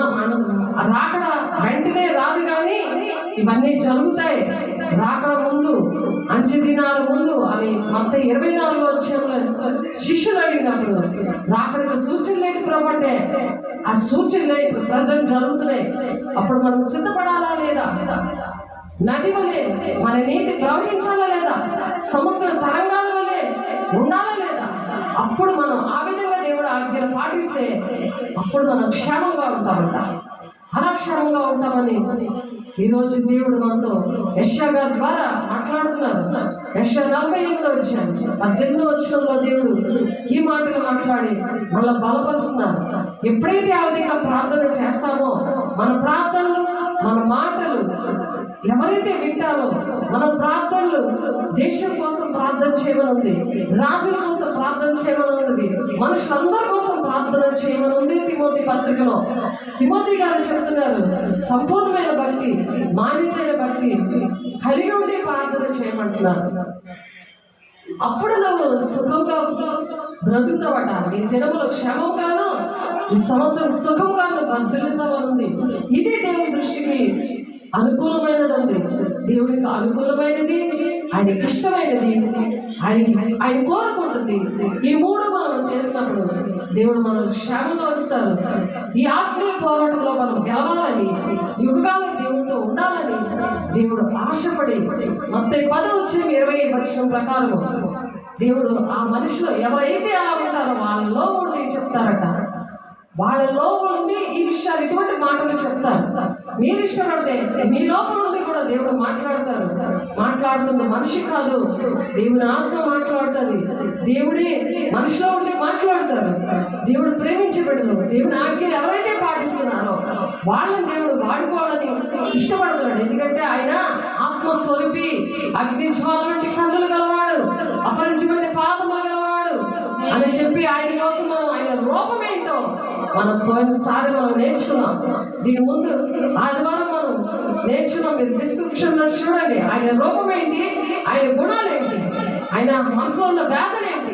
రాకడ వెంటనే రాదు, కానీ ఇవన్నీ జరుగుతాయి. రాకడ ముందు, అంచె దినాల ముందు అని మత్తయి 24వ అధ్యాయంలో శిష్యులు అడిగినప్పుడు రాకడకు సూచనలు ఏంటి ప్రభు అంటే, ఆ సూచనలే ఇప్పుడు ప్రజెంట్ జరుగుతున్నాయి. అప్పుడు మనం సిద్ధపడాలా లేదా? నది వలె మన నీతి ప్రవహించాలా లేదా? సముద్ర తరంగాల వలె ఉండాలా లేదా? అప్పుడు మనం ఆ విధంగా దేవుడు ఆజ్ఞలు పాటిస్తే అప్పుడు మనం క్షేమంగా ఉంటామంట. అలా క్షేమంగా ఉంటామని ఈరోజు దేవుడు మనతో యెషయా గారి ద్వారా మాట్లాడుతున్నారు. యెషయా 48:18 దేవుడు ఈ మాటలు మాట్లాడి మళ్ళీ బలపరుస్తున్నారు. ఎప్పుడైతే ఆ విధంగా ప్రార్థన చేస్తామో, మన ప్రార్థనలు, మన మాటలు ఎవరైతే వింటారో, మన ప్రార్థనలు దేశం కోసం ప్రార్థన చేయమని ఉంది, రాజుల కోసం ప్రార్థన చేయమని ఉంది, మనుషులందరి కోసం ప్రార్థన చేయమని ఉంది. తిమోతి పత్రికలో తిమోతి గారు చెబుతున్నారు, సంపూర్ణమైన భక్తి, మాన్యతైన భక్తి కలిగి ఉండి ప్రార్థన చేయమంటున్నారు. అప్పుడు నువ్వు సుఖంగా బ్రతుకుతావట. నీ దినములు క్షేమంగాను, ఈ సంవత్సరం సుఖంగాను వర్ధిల్లుతావని ఉంది. ఇది దేవుని దృష్టికి అనుకూలమైనది ఉంది. దేవుడికి అనుకూలమైనది, ఆయనకి ఇష్టమైనది, ఆయన కోరుకుంటుంది. ఈ 3 మనం చేసినప్పుడు దేవుడు మనం క్షేమంగా ఉంచుతారు. ఈ ఆత్మీయ పోరాటంలో మనం గెలవాలని, యుగాలు దేవుడితో ఉండాలని దేవుడు ఆశపడి మత్తయి 10:20 ప్రకారం దేవుడు ఆ మనిషిలో ఎవరైతే అలా ఉంటారో వాళ్ళలో ఉండి చెప్తారట. వాళ్ళలో ఉండి ఈ విషయాలు, ఇటువంటి మాటలు చెప్తారు. మీరు ఇష్టపడితే మీ లోపల నుండి కూడా దేవుడు మాట్లాడతారు. మాట్లాడుతుంది మనిషి కాదు, దేవుని ఆత్మ మాట్లాడుతుంది. దేవుడే మనిషిలో ఉండి మాట్లాడతారు. దేవుడు ప్రేమించబడదు. దేవుని ఆజ్ఞలు ఎవరైతే పాటిస్తున్నారో వాళ్ళని దేవుడు వాడుకోవాలని ఇష్టపడుతున్నాడు. ఎందుకంటే ఆయన ఆత్మస్వరూపి, అగ్ని జ్వాల వంటి కన్నులు గలవాడు, అపరించబడి పాదములు గలవాడు అని చెప్పి ఆయన కోసం మనం ఆయన రూపం ఏంటో మనం పోయినసారి మనం నేర్చుకున్నాం. దీని ముందు ఆదివారం మనం నేర్చుకున్నాం. మీరు డిస్క్రిప్షన్లో చూడండి, ఆయన రూపం ఏంటి, ఆయన గుణాలు ఏంటి, ఆయన మనసులో ఉన్న వేదన ఏంటి,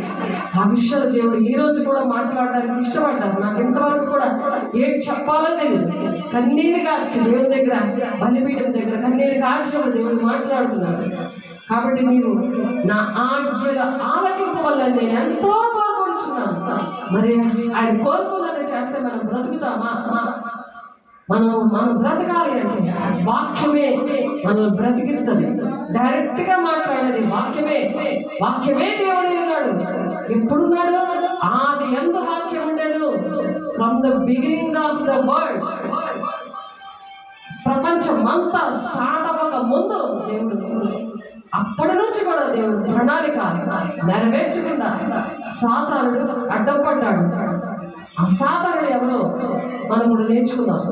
ఆ విషయాలు దేవుడు ఈ రోజు కూడా మాట్లాడడానికి ఇష్టపడ్డారు. నాకు ఇంతవరకు కూడా ఏం చెప్పాలో తెలియదు. కన్నీళ్ళు కాచి దేవుని దగ్గర, బలిపీఠం దగ్గర కన్నీళ్ళు కాచినప్పుడు దేవుడు మాట్లాడుతున్నారు. కాబట్టి నీవు నా ఆజ్ఞల ఆలకింపు వల్ల నేను ఎంతో కోరుకుంటున్నాను. మరి ఆయన కోరుకున్నది చేస్తే మనం బ్రతుకుతామా? మనం బ్రతకాలి అంటే వాక్యమే మనల్ని బ్రతికిస్తుంది. డైరెక్ట్ గా మాట్లాడేది వాక్యమే దేవుడు ఉన్నాడు. ఎప్పుడున్నాడు? ఆది యందు వాక్యం ఉండేను. From the beginning of the world, ప్రపంచం అంతా స్టార్ట్ అవ్వక ముందు దేవుడు, అప్పటి నుంచి కూడా దేవుడు ప్రణాళిక నెరవేర్చకుండా సాతానుడు అడ్డంపడ్డాడు. ఆ సాతానుడు ఎవరో మనం కూడా నేర్చుకున్నాం.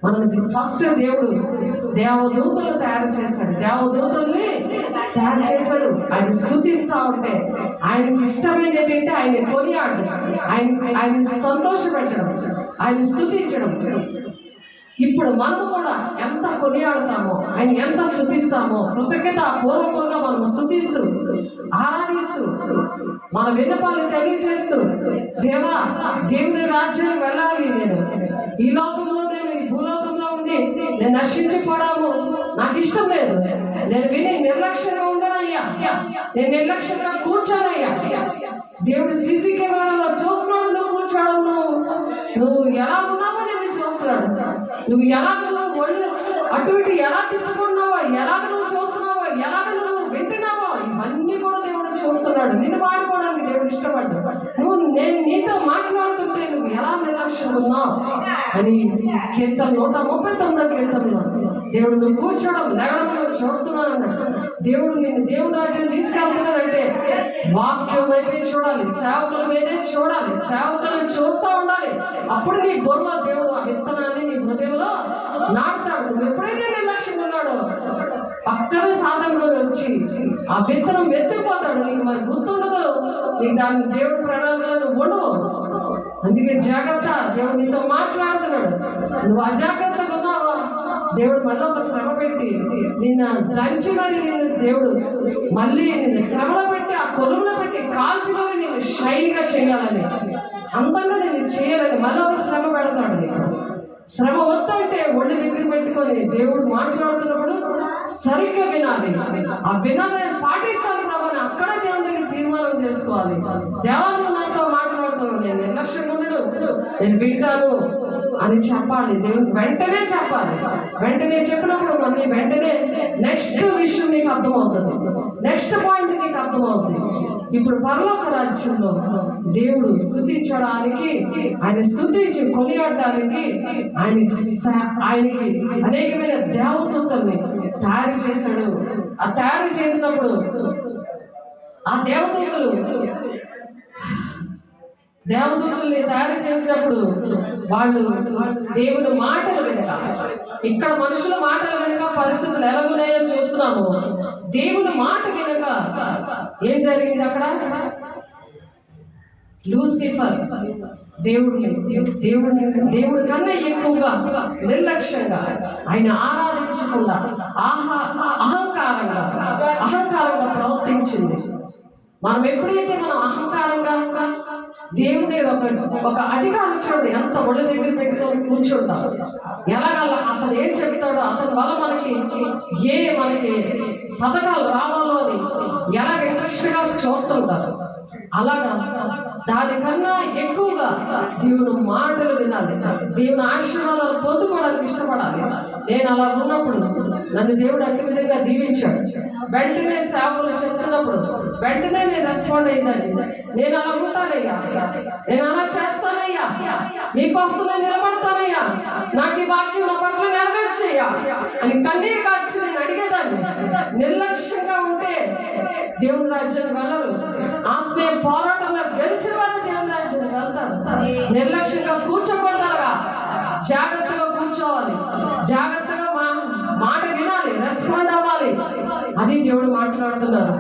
మనం ఫస్ట్ దేవుడు దేవదూతలు తయారు చేశాడు, దేవదూతల్ని తయారు చేశాడు. ఆయన స్తుతిస్తూ ఉంటే ఆయనకి ఇష్టమైనది ఏంటంటే ఆయన కొనియాడు, ఆయన సంతోషపెట్టడం, ఆయన స్తుతించడం. ఇప్పుడు మనము కూడా ఎంత కొనియాడుతామో, ఆయన ఎంత స్తుతిస్తామో, కృతజ్ఞత పూర్వకంగా మనం స్తుతిస్తూ ఆరాధిస్తూ మన విన్నపాలు తెలియచేస్తూ, దేవా దేవుని రాజ్యం వెళ్ళాలి, నేను ఈ లోకంలో, నేను ఈ భూలోకంలో ఉండి నేను నశించిపోవడము నాకు ఇష్టం లేదు, నేను విని నిర్లక్ష్యంగా ఉండనయ్యా, నేను నిర్లక్ష్యంగా కూర్చోనయ్యా. దేవుడు సీసీ కెమెరాలో చూస్తున్నాడు, నువ్వు కూర్చోవడం, నువ్వు ఎలా ఉన్నావో నేను చూస్తున్నాడు, నువ్వు ఎలా ఒళ్ళు అటు ఇటు ఎలా తిప్పుకున్నావో, ఎలాగ నువ్వు చూస్తున్నావో, ఎలాగ నువ్వు వింటున్నావో, ఇవన్నీ కూడా దేవుడు చూస్తున్నాడు. నిన్ను వాడుకోవడానికి దేవుడు ఇష్టపడ్డాడు. నేను నీతో మాట్లాడుతుంటే నువ్వు ఎలా నిర్లక్ష్యం ఉన్నావు అని కీర్తన 139 కీర్తనలో దేవుడు నువ్వు కూర్చోవడం లేవడం చూస్తున్నాను అన్నాడు. దేవుడు నేను దేవుని రాజ్యం తీసుకెళ్తున్నానంటే వాక్యం వైపే చూడాలి, సేవకుల మీదే చూడాలి, సేవకులను చూస్తూ ఉండాలి. అప్పుడు నీ బుర్రలో దేవుడు ఆ విత్తనాన్ని నీ హృదయంలో నాటుతాడు. నువ్వు ఎప్పుడైతే నిర్లక్ష్యం ఉన్నాడో పక్కన సాధనలో వచ్చి ఆ విత్తనం వెతికిపోతాడు, నీకు మరి గుర్తుండదు, నీకు దాని దేవుడు ప్రణాళికలను ఉండవు. అందుకే జాగ్రత్త, దేవుడు నీతో మాట్లాడుతున్నాడు. నువ్వు అజాగ్రత్తగా ఉన్నావా, దేవుడు మళ్ళీ ఒక శ్రమ పెట్టి నిన్న దంచి మరి నిన్ను దేవుడు మళ్ళీ నిన్ను శ్రమలో పెట్టి ఆ కొలువులో పెట్టి కాల్చి మరి నేను షైన్గా చేయాలని, అందంగా నేను చేయాలని మళ్ళీ ఒక శ్రమ పెడతాడు. నీకు శ్రమ వద్దంటే ఒళ్ళు దగ్గర పెట్టుకొని దేవుడు మాట్లాడుతున్నప్పుడు సరిగ్గా వినాలి. ఆ వినాలని పాటిస్తాను ప్రభాని అక్కడే దేవుని దగ్గర తీర్మానం చేసుకోవాలి. దేవాలు నాతో మాట్లాడుతున్నాడు, నేను నిర్లక్ష్యంగా ఉండడు, నేను వింటాను అని చెప్పాలి. దేవుడు వెంటనే చెప్పాలి. వెంటనే చెప్పినప్పుడు మళ్ళీ వెంటనే నెక్స్ట్ విషయం నీకు అర్థమవుతుంది, నెక్స్ట్ పాయింట్ నీకు అర్థమవుతుంది. ఇప్పుడు పరలోక రాజ్యంలో దేవుడు స్తుతించడానికి, ఆయన స్తుతించి కొనియాడడానికి ఆయనకి అనేకమైన దేవదూతల్ని తయారు చేశాడు. ఆ తయారు చేసినప్పుడు ఆ దేవదూతల్ని తయారు చేసినప్పుడు వాళ్ళు దేవుని మాటలు వెనుక, ఇక్కడ మనుషుల మాటలు వెనుక పరిస్థితులు ఎలా ఉన్నాయో చూస్తున్నాము. దేవుని మాట వెనుక ఏం జరిగింది అక్కడ? లూసిఫర్ దేవుడి కన్నా ఎక్కువగా నిర్లక్ష్యంగా ఆయన ఆరాధించకుండా అహంకారంగా ప్రవర్తించింది. మనం ఎప్పుడైతే మనం అహంకారంగా దేవుని ఒక అధికారం చూడండి, ఎంత ఒళ్ళు దగ్గర పెట్టుకొని కూర్చుంటాం, ఎలాగల్లా అతను ఏం చెప్తాడో అతని వల్ల మనకి పథకాలు రావాలో అని ఎలాగ ఇంట్రెస్ట్గా చూస్తుంటారు. అలాగా దానికన్నా ఎక్కువగా దేవుని మాటలు వినాలి, దేవుని ఆశీర్వాదాలు పొందుకోవడానికి ఇష్టపడాలి. నేను అలా ఉన్నప్పుడు నన్ను దేవుడు అట్టి విధంగా దీవించాడు. వెంటనే సేవలు చెప్తున్నప్పుడు వెంటనే నేను రెస్పాండ్ అయిందని, నేను అలా ఉంటానయ్యా, నేను అలా చేస్తానయ్యా, నీకోసం నేను నిలబడతానయ్యా, నాకు ఈ వాక్యం నా పట్ల నెరవేర్చేయ్యా అని కన్నీరు కాచి నేను అడిగేదాన్ని. నిర్లక్ష్యంగా ఉంటే దేవుని రాజ్యానికి వెళ్ళరు. ఆత్మీయ పోరాటంలో గెలిచిన వాళ్ళు దేవుని రాజ్యానికి వెళ్తారు. నిర్లక్ష్యంగా కూర్చోకూడదనగా జాగ్రత్తగా కూర్చోవాలి, జాగ్రత్తగా మాట వినాలి, రెస్పాండ్ అవ్వాలి. అది దేవుడు మాట్లాడుతున్నారు.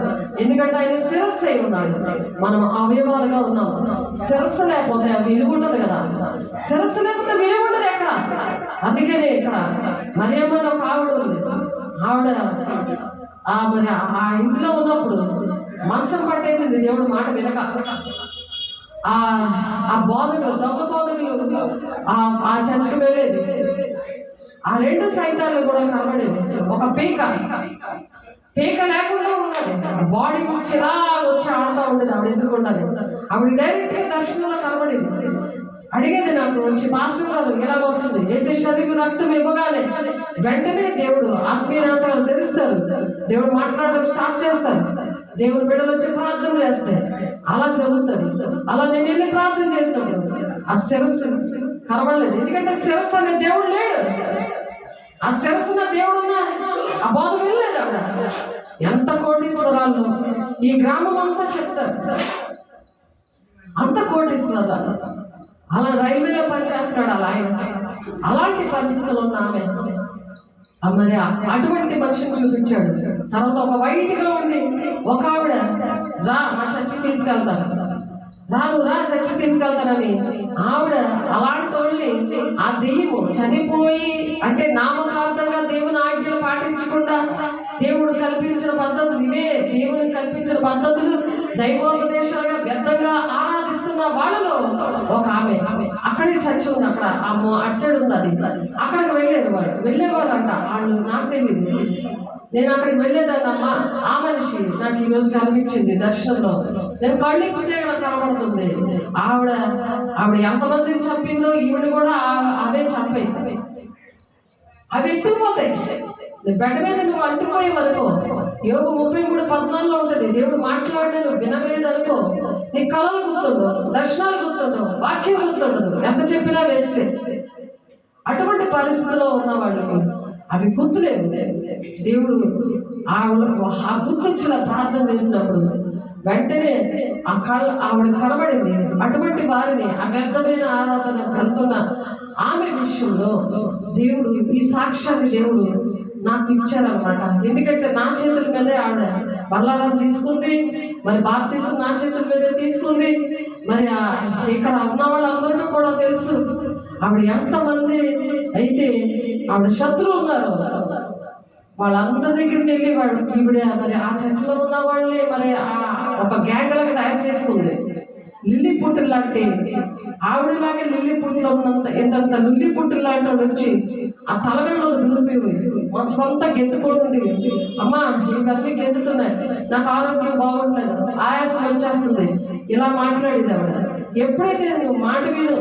ఎందుకంటే ఆయన శిరస్సు అయి ఉన్నాడు, మనం అవయవాలుగా ఉన్నాం. శిరస్సు లేకపోతే విలువ ఉండదు కదా, శిరస్సు లేకపోతే విలువ ఉండదు ఎక్కడ. అందుకనే ఇక్కడ మరియమ్మ ఒక ఆవిడ ఉంది. మరి ఆ ఇంట్లో ఉన్నప్పుడు మంచం పట్టేసింది దేవుడు మాట వినక. ఆ బోధకులు, దొంగ బోధకులు ఆ చర్చకు వెళ్ళేది. ఆ రెండు సైతాలు కూడా కనబడేవి. ఒక పీక లేకుండా ఉన్నది, బాడీ వచ్చి ఇలా వచ్చి ఆడుతూ ఉండేది. ఆవిడ ఎదుర్కొంటారు. ఆవిడ డైరెక్ట్గా దర్శనంలో కనబడింది. అడిగేది నాకు వచ్చి, మాస్టర్ గారు ఎలాగ వస్తుంది? వేసే శరీరం రక్తం ఇవ్వగానే వెంటనే దేవుడు ఆత్మీయతలు తెలుస్తారు, దేవుడు మాట్లాడడం స్టార్ట్ చేస్తారు, దేవుడు బిడ్డలు వచ్చి ప్రార్థన చేస్తాడు. అలా జరుగుతుంది. అలా నేను వెళ్ళి ప్రార్థన చేస్తాను. ఆ శిరస్సు కనబడలేదు, ఎందుకంటే శిరస్సు అనే దేవుడు లేడు. ఆ శిరస్సున్న దేవుడున్న ఆ బాధ వెళ్ళలేదు. ఆవిడ ఎంత కోటీశ్వరాలు ఈ గ్రామం అంతా చెప్తారు, అంత కోటీశ్వరాలు. అలా రైల్వేలో పనిచేస్తాడు అలా ఆయన. అలాంటి పరిస్థితులు ఉన్న ఆమె మరి అటువంటి మనిషిని చూపించాడు. తర్వాత ఒక వైట్గా ఉండి ఒక ఆవిడ, రా మా చర్చికి తీసుకెళ్తాను, రా చర్చికి తీసుకెళ్తానని ఆవిడ అలాంటి వాళ్ళని ఆ దెయ్యము చనిపోయి అంటే నామకార్థంగా దేవుని ఆజ్ఞలు పాటించకుండా దేవుడు కల్పించిన పద్ధతులు ఇవే, దేవుని కల్పించిన పద్ధతులు దైవోపదేశాలుగా వ్యర్థంగా ఆరాధిస్తున్న వాళ్ళలో ఒక ఆమె, అక్కడే చర్చ్ ఉంది, అక్కడ అటు సైడ్ ఉంది అది, అక్కడికి వెళ్ళేవారు అంట వాళ్ళు. నాకు తెలియదు, నేను అక్కడికి వెళ్ళేదాన్నమ్మా. ఆ మనిషి నాకు ఈరోజు కనిపించింది దర్శనంలో. నేను కళ్ళు ఇప్పితే నాకు కనబడుతుంది. ఆవిడ ఎంతమందిని చంపిందో ఈవిడ కూడా అవే చంపేది. అవి ఎత్తుకుపోతాయి. బెడ్డ మీద నువ్వు అంటుకోయేవనుకో, యోగు 33:14 ఉంటుంది, దేవుడు మాట్లాడినా నువ్వు వినలేదు అనుకో, నీ కళలు గుర్తుండవు, దర్శనాలు గుర్తుండవు, వాక్యం గుర్తుండదు, ఎంత చెప్పినా వేస్ట్. అటువంటి పరిస్థితిలో ఉన్న వాళ్ళకి అవి గుర్తులేవు. దేవుడు ఆ గుర్తొచ్చిన ప్రార్థన చేసినప్పుడు వెంటనే ఆవిడ కనబడింది. అటువంటి వారిని ఆ వ్యర్థమైన ఆరాధన వెళ్తున్న ఆమె విషయంలో దేవుడు ఈ సాక్ష్యాన్ని దేవుడు నాకు ఇచ్చారనమాట. ఎందుకంటే నా చేతుల మీదే ఆవిడ బల్లారం తీసుకుంది, మరి బాప్తీసం నా చేతుల మీదే తీసుకుంది. మరి ఇక్కడ ఉన్న వాళ్ళందరికీ కూడా తెలుసు ఆవిడ ఎంతమంది అయితే ఆవిడ శత్రువులు ఉన్నారు వాళ్ళందరి దగ్గరికి వెళ్ళి ఈవిడ మరి ఆ చర్చిలో ఉన్న వాళ్ళే మరి ఒక గ్యాంగ్లాగా తయారు చేసుకుంది. లిల్లీ పుట్టులు లాంటి ఆవిడలాగే లిల్లీ పుట్టులో ఉన్నంత ఎంతంత లిల్లీ పుట్టులు లాంటి వాళ్ళు వచ్చి ఆ తలగల్లో దూరిపోయి మనసంతా గెంతుకోండి, అమ్మా ఇవన్నీ గెంతుతున్నాయి, నాకు ఆరోగ్యం బాగుండలేదు, ఆయాసం వచ్చేస్తుంది, ఇలా మాట్లాడేది ఆవిడ. ఎప్పుడైతే నువ్వు మాట విను,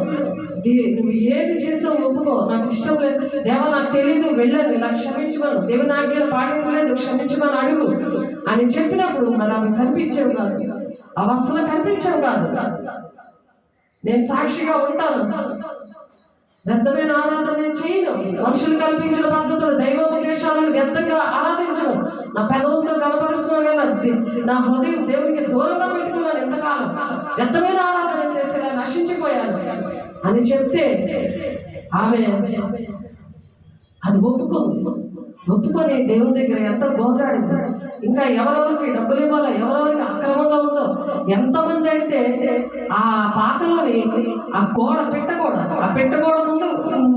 నువ్వు ఏది చేసావు ఒప్పుకో, నాకు ఇష్టం లేదు దేవా, నాకు తెలియదు, వెళ్ళండి, నాకు క్షమించమను, దేవుని ఆజ్ఞలు పాటించలేదు, క్షమించమని అడుగు అని చెప్పినప్పుడు మరి అవి కనిపించేవి కాదు, అవి అసలు కనిపించేవి కాదు. నేను సాక్షిగా ఉంటాను, వ్యర్థమైన ఆరాధన నేను చేయను, మనుషులు కల్పించిన పద్ధతులు దైవోపదేశాలను వ్యర్థంగా ఆరాధించను, నా పెదవులతో కనపరుస్తున్నాను కానీ నా హృదయం దేవునికి దూరంగా పెట్టుకున్నాను ఎంతకాలం, వ్యర్థమైన ఆరాధన చేసేలా నశించిపోయాను అని చెప్తే ఆమె అది ఒప్పుకొని దేవుని దగ్గర ఎంత గోచాడింది. ఇంకా ఎవరెవరికి డబ్బులు ఇవ్వాలో, ఎవరెవరికి అక్రమంగా ఉందో, ఎంతమంది అయితే ఆ పాకలోని ఆ పెట్టగోడ ముందు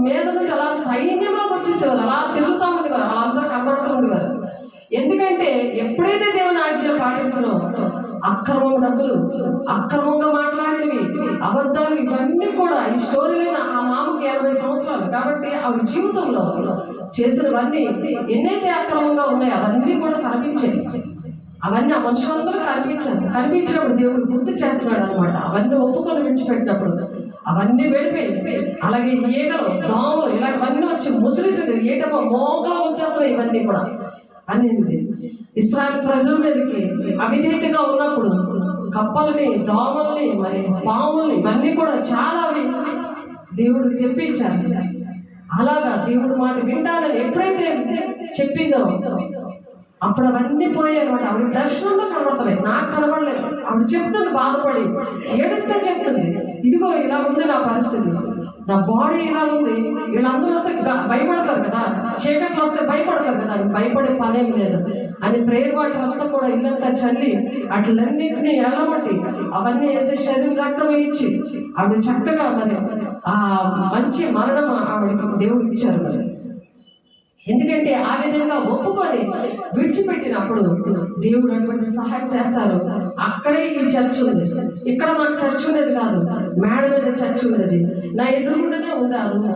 మీద నుండి అలా సైన్యంలోకి వచ్చేసేవారు, అలా తిరుగుతూ ఉండేవారు, అలా అందరూ కనబడుతూ ఉండేవారు. ఎందుకంటే ఎప్పుడైతే దేవుని ఆజ్ఞలు పాటించనో అక్రమం డబ్బులు, అక్రమంగా మాట్లాడినవి, అబద్ధాలు, ఇవన్నీ కూడా ఈ స్టోరీలైన ఆ మామకి 80 సంవత్సరాలు కాబట్టి ఆవిడ జీవితంలో చేసినవన్నీ ఎన్నైతే అక్రమంగా ఉన్నాయో అవన్నీ కూడా కనిపించాయి. అవన్నీ ఆ మనుషులందరూ కనిపించినప్పుడు దేవుడు గుర్తు చేస్తున్నాడు అనమాట. అవన్నీ ఒప్పుకొని విడిచిపెట్టినప్పుడు అవన్నీ వెళ్ళిపోయి, అలాగే ఈగలు, దోమలు ఇలాంటివన్నీ వచ్చి ముసిరిసింది, ఏటమ్మా మోకలు వచ్చేస్తున్నాయి ఇవన్నీ కూడా అనేది. ఇశ్రాయేలు ప్రజల మీదకి అవిధేయతగా ఉన్నప్పుడు కప్పల్ని, దోమల్ని, మరి పాముల్ని ఇవన్నీ కూడా చాలా దేవుడు తెప్పించారు. అలాగా దేవుడు మాట వింటానని ఎప్పుడైతే చెప్పిందో అప్పుడు అవన్నీ పోయాయన్నమాట. ఆవిడ దర్శనంలో కనబడతాయి, నాకు కనబడలేదు. ఆవిడ చెప్తుంది, బాధపడి ఏడుస్తే చెప్తుంది, ఇదిగో ఇలా ఉంది నా పరిస్థితి, నా బాడీ ఇలా ఉంది, వీళ్ళందరూ వస్తే భయపడతారు కదా, చీకట్లు వస్తే భయపడతారు కదా, భయపడే పనేం లేదు అని ప్రేయర్ వాటర్ అంతా కూడా ఇల్లంతా చల్లి అట్లన్నింటినీ ఎలమట్టి అవన్నీ వేసే శరీరం రక్తం ఇచ్చి ఆవిడ చక్కగా మరి ఆ మంచి మరణం ఆవిడకి దేవుడు ఇచ్చారు. ఎందుకంటే ఆ విధంగా ఒప్పుకొని విడిచిపెట్టినప్పుడు దేవుడు అటువంటి సహాయం చేస్తారు. అక్కడే ఈ చర్చ్ ఉంది, ఇక్కడ మాకు చర్చ్ ఉండేది కాదు, మేడ మీద చర్చ్ ఉండేది, నా ఎదురుగుండానే ఉంది ఆ రూమ్.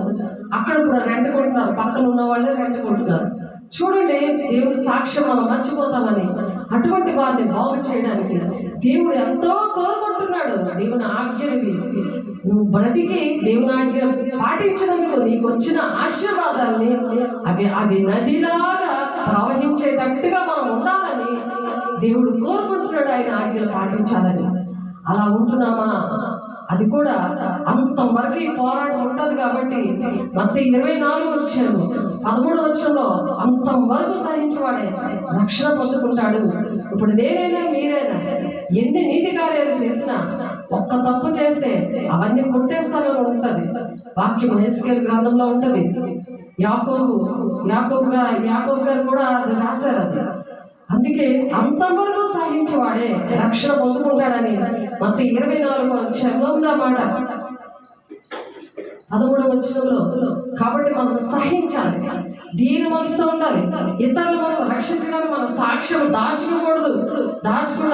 అక్కడ కూడా రెంట్ కొంటున్నారు, పక్కన ఉన్న వాళ్ళే రెంట్ కొంటున్నారు. చూడండి, దేవుడి సాక్ష్యం మనం మర్చిపోతామని అటువంటి వారిని బాగు చేయడానికి దేవుడు ఎంతో కోరుకుంటున్నాడు. దేవుని ఆజ్ఞలు నువ్వు బ్రతికి దేవుని ఆజ్ఞలు పాటించినందుకు నీకు వచ్చిన ఆశీర్వాదాన్ని అవి నదిలాగా ప్రవహించేటట్టుగా మనం ఉండాలని దేవుడు కోరుకుంటున్నాడు. ఆయన ఆజ్ఞలు పాటించాలని. అలా ఉంటున్నామా? అది కూడా అంతవరకు ఈ పోరాటం ఉంటుంది కాబట్టి మత్తయి 24:13 అంతవరకు సహించేవాడే రక్షణ పొందుకుంటాడు. ఇప్పుడు నేనైనా మీరైనా ఎన్ని నీతి కార్యాలు చేసినా ఒక్క తప్పు చేస్తే అవన్నీ కొట్టేస్తానని ఉంటది వాక్యం. ఎస్కేల్ గ్రంథంలో ఉంటది. యాకోబు గారు కూడా అది రాశారు. అది అందుకే అంతవరకు సహించేవాడే రక్షణ పొందుకుంటాడని మత్తయి 24వ అధ్యాయంలో ఉందన్నమాట 13వ వచనంలో. కాబట్టి మనం సహించాలి, దీని మనసుతో ఉండాలి. ఇతరులు మనం రక్షించడానికి మన సాక్ష్యం దాచుకోకూడదు.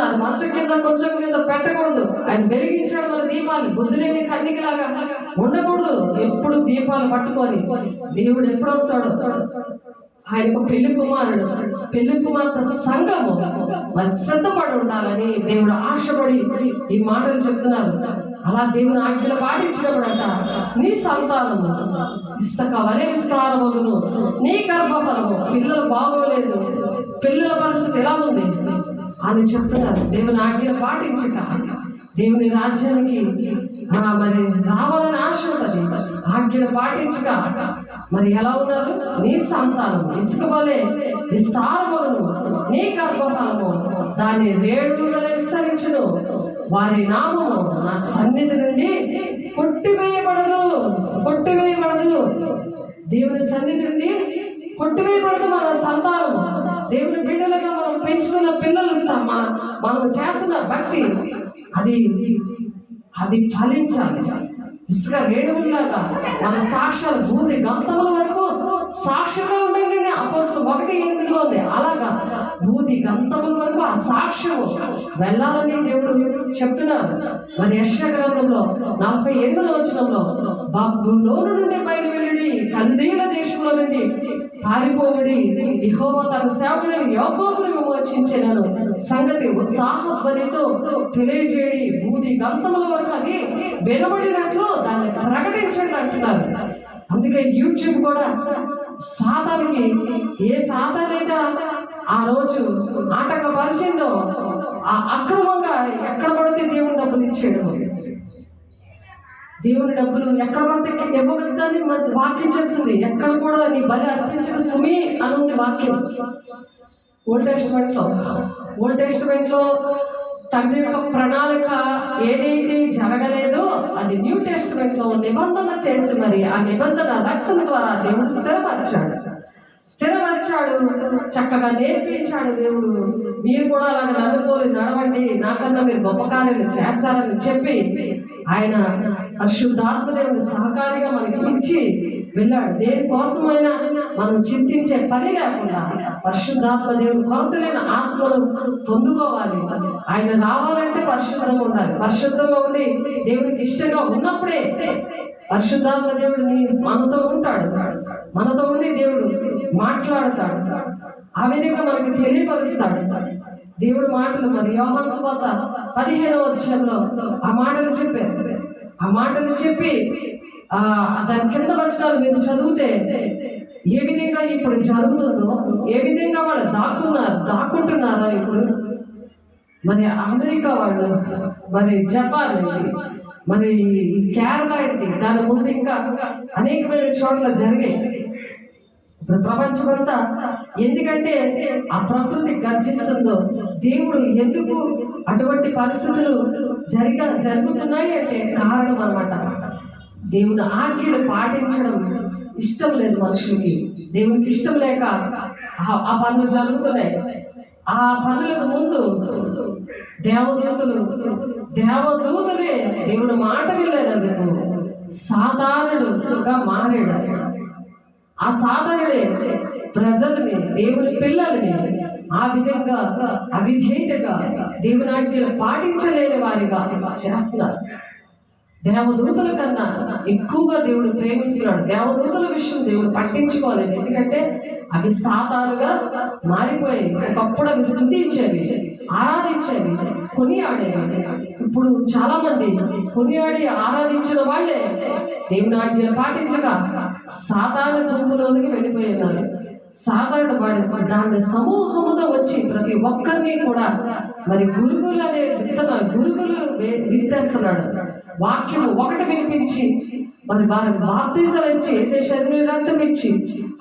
అది మంచం కింద కొంచెం కింద పెట్టకూడదు. ఆయన వెలిగించాడు మన దీపాలు, బుద్ధి లేని కన్నికలాగా ఉండకూడదు. ఎప్పుడు దీపాలు పట్టుకొని దేవుడు ఎప్పుడు వస్తాడు? ఆయనకు పెళ్లి కుమార్తె సంఘము మరి సిద్ధపడి ఉండాలని దేవుడు ఆశపడి ఈ మాటలు చెప్తున్నారు. అలా దేవుని ఆజ్ఞలు పాటించినప్పుడంట నీ సంతానము ఇసుక వలె విస్తారమగును, నీ గర్భఫలము. పిల్లలు బాగోలేదు, పిల్లల పరిస్థితి ఎలా ఉంది అని చెప్తున్నారు. దేవుని ఆజ్ఞలు పాటించక దేవుని రాజ్యానికి మరి రావాలని ఆశ ఉంటుంది. ఆజ్ఞలు పాటించక మరి ఎలా ఉన్నారు? నీ సంతానం ఇసుక వలె విస్తారమగును, నీ గర్భఫలము దాని రేణువుగా విస్తరించును, వారి నామము నా సన్నిధి నుండి కొట్టివేయబడదు. దేవుని సన్నిధి నుండి కొట్టివేయబడదు. మన సంతానం దేవుని బిడ్డలుగా మనం పెంచుకున్న పిల్లలు మనం చేస్తున్న భక్తి అది ఫలించాలి. ఇసుక రేణువులాగా మన సాక్ష్యాలు భూమి గంతముల వరకు సాక్ష్యంగా ఉండండి. అపోస్తలులు 1:8 ఉంది. అలాగా భూమి గంతముల వరకు ఆ సాక్ష్యము వెళ్ళాలని దేవుడు చెప్తున్నారు. మరి యెషయా గ్రంథంలో 48వ వచనంలో బబులోను నుండి బయలువెళ్ళి కల్దీయుల దేశంలో నుండి పారిపోవుడి, యెహోవా తన సేవకుడైన యాకోబును విమోచించెను సంగతి ఉత్సాహధ్వనితో తెలియజేయడి. భూమి గంతముల వరకు అది వినబడినట్లు దాన్ని ప్రకటించండి అంటున్నారు. అందుకే యూట్యూబ్ కూడా సాతానికి ఏ సాతానైతే ఆ రోజు ఆటంకపరిచిందో ఆ అక్రమంగా ఎక్కడ పడితే దేవుని డబ్బులు ఇచ్చాడు. దేవుని డబ్బులు ఎక్కడ పడితే ఇవ్వగద్దని వాక్యం చెప్తుంది. ఎక్కడ కూడా నీ బలి అర్పించిన సుమి అని ఉంది వాక్యం. ఓల్డ్ టెస్టిమెంట్ లో తండ్రి యొక్క ప్రణాళిక ఏదైతే జరగలేదో అది న్యూ టెస్టిమెంట్ లో నిబంధన చేసి మరి ఆ నిబంధన రక్తం ద్వారా దేవుడు స్థిరపరిచాడు, చక్కగా నేర్పించాడు. దేవుడు మీరు కూడా అలాగ నన్నుపోలి నడవండి, నాకన్నా మీరు గొప్ప కార్యాలు చేస్తారని చెప్పి ఆయన పరిశుద్ధాత్మ దేవుని సహకారిగా మనకి ఇచ్చి వెళ్ళాడు. దేనికోసమైనా మనం చింతించే పని లేకుండా పరిశుద్ధాత్మ దేవుని కొరత లేని ఆత్మను పొందుకోవాలి. ఆయన రావాలంటే పరిశుద్ధంగా ఉండాలి. పరిశుద్ధంగా ఉండి దేవునికి ఇష్టంగా ఉన్నప్పుడే పరిశుద్ధాత్మ దేవుడు మనతో ఉంటాడు. మనతో ఉండి దేవుడు మాట్లాడతాడు. ఆ విధంగా మనకి తెలియపరుస్తాడు దేవుడు మాటలు. మరి యోహాను సువార్త 15వ అధ్యాయంలో ఆ మాటలు చెప్పి దాని కింద వచనాలు మీరు చదివితే ఏ విధంగా ఇప్పుడు జరుగుతుందో, ఏ విధంగా వాళ్ళు దాక్కుంటున్నారో ఇప్పుడు మరి అమెరికా వాళ్ళు, మరి జపాన్, మరి కేరళ ఏంటి, దాని ముందు ఇంకా అనేకమైన చోట్ల జరిగాయి. ఇప్పుడు ప్రపంచమంతా ఎందుకంటే ఆ ప్రకృతి గర్జిస్తుందో, దేవుడు ఎందుకు అటువంటి పరిస్థితులు జరుగుతున్నాయి అంటే కారణం అన్నమాట. దేవుని ఆజ్ఞలు పాటించడం ఇష్టం లేదు మనుషులకి. దేవునికి ఇష్టం లేక ఆ పనులు జరుగుతున్నాయి. ఆ పనులకు ముందు దేవదూతలే దేవుడు మాట వినలేనందుకు సాధారణుడుగా మారాడు. ఆ సాధారణుడే ప్రజల్ని, దేవుని పిల్లల్ని ఆ విధంగా అవిధేయతగా దేవుని ఆజ్ఞలు పాటించలేని వారిగా చేస్తున్నారు. దేవదూతల కన్నా ఎక్కువగా దేవుడు ప్రేమిస్తున్నాడు. దేవదూతల విషయం దేవుడు పట్టించుకోలేదు. ఎందుకంటే అవి సాతానుగా మారిపోయాయి. ఒకప్పుడు అవి స్తుతించేవి, ఆరాధించేవి, కొనియాడేవి. ఇప్పుడు చాలా మంది కొనియాడి ఆరాధించిన వాళ్ళే దేవుని ఆజ్ఞలు పాటించక సాతాను గుంపులోనికి వెళ్ళిపోయినారు. సాధారణ వాడు దాని సమూహముతో వచ్చి ప్రతి ఒక్కరిని కూడా మరి గురుగులు అనే గురుగులు విత్తేస్తున్నాడు. వాక్యము ఒకటి వినిపించి మరి వారి బాప్తిజాలు ఇచ్చి వేసే శరీరం ఇచ్చి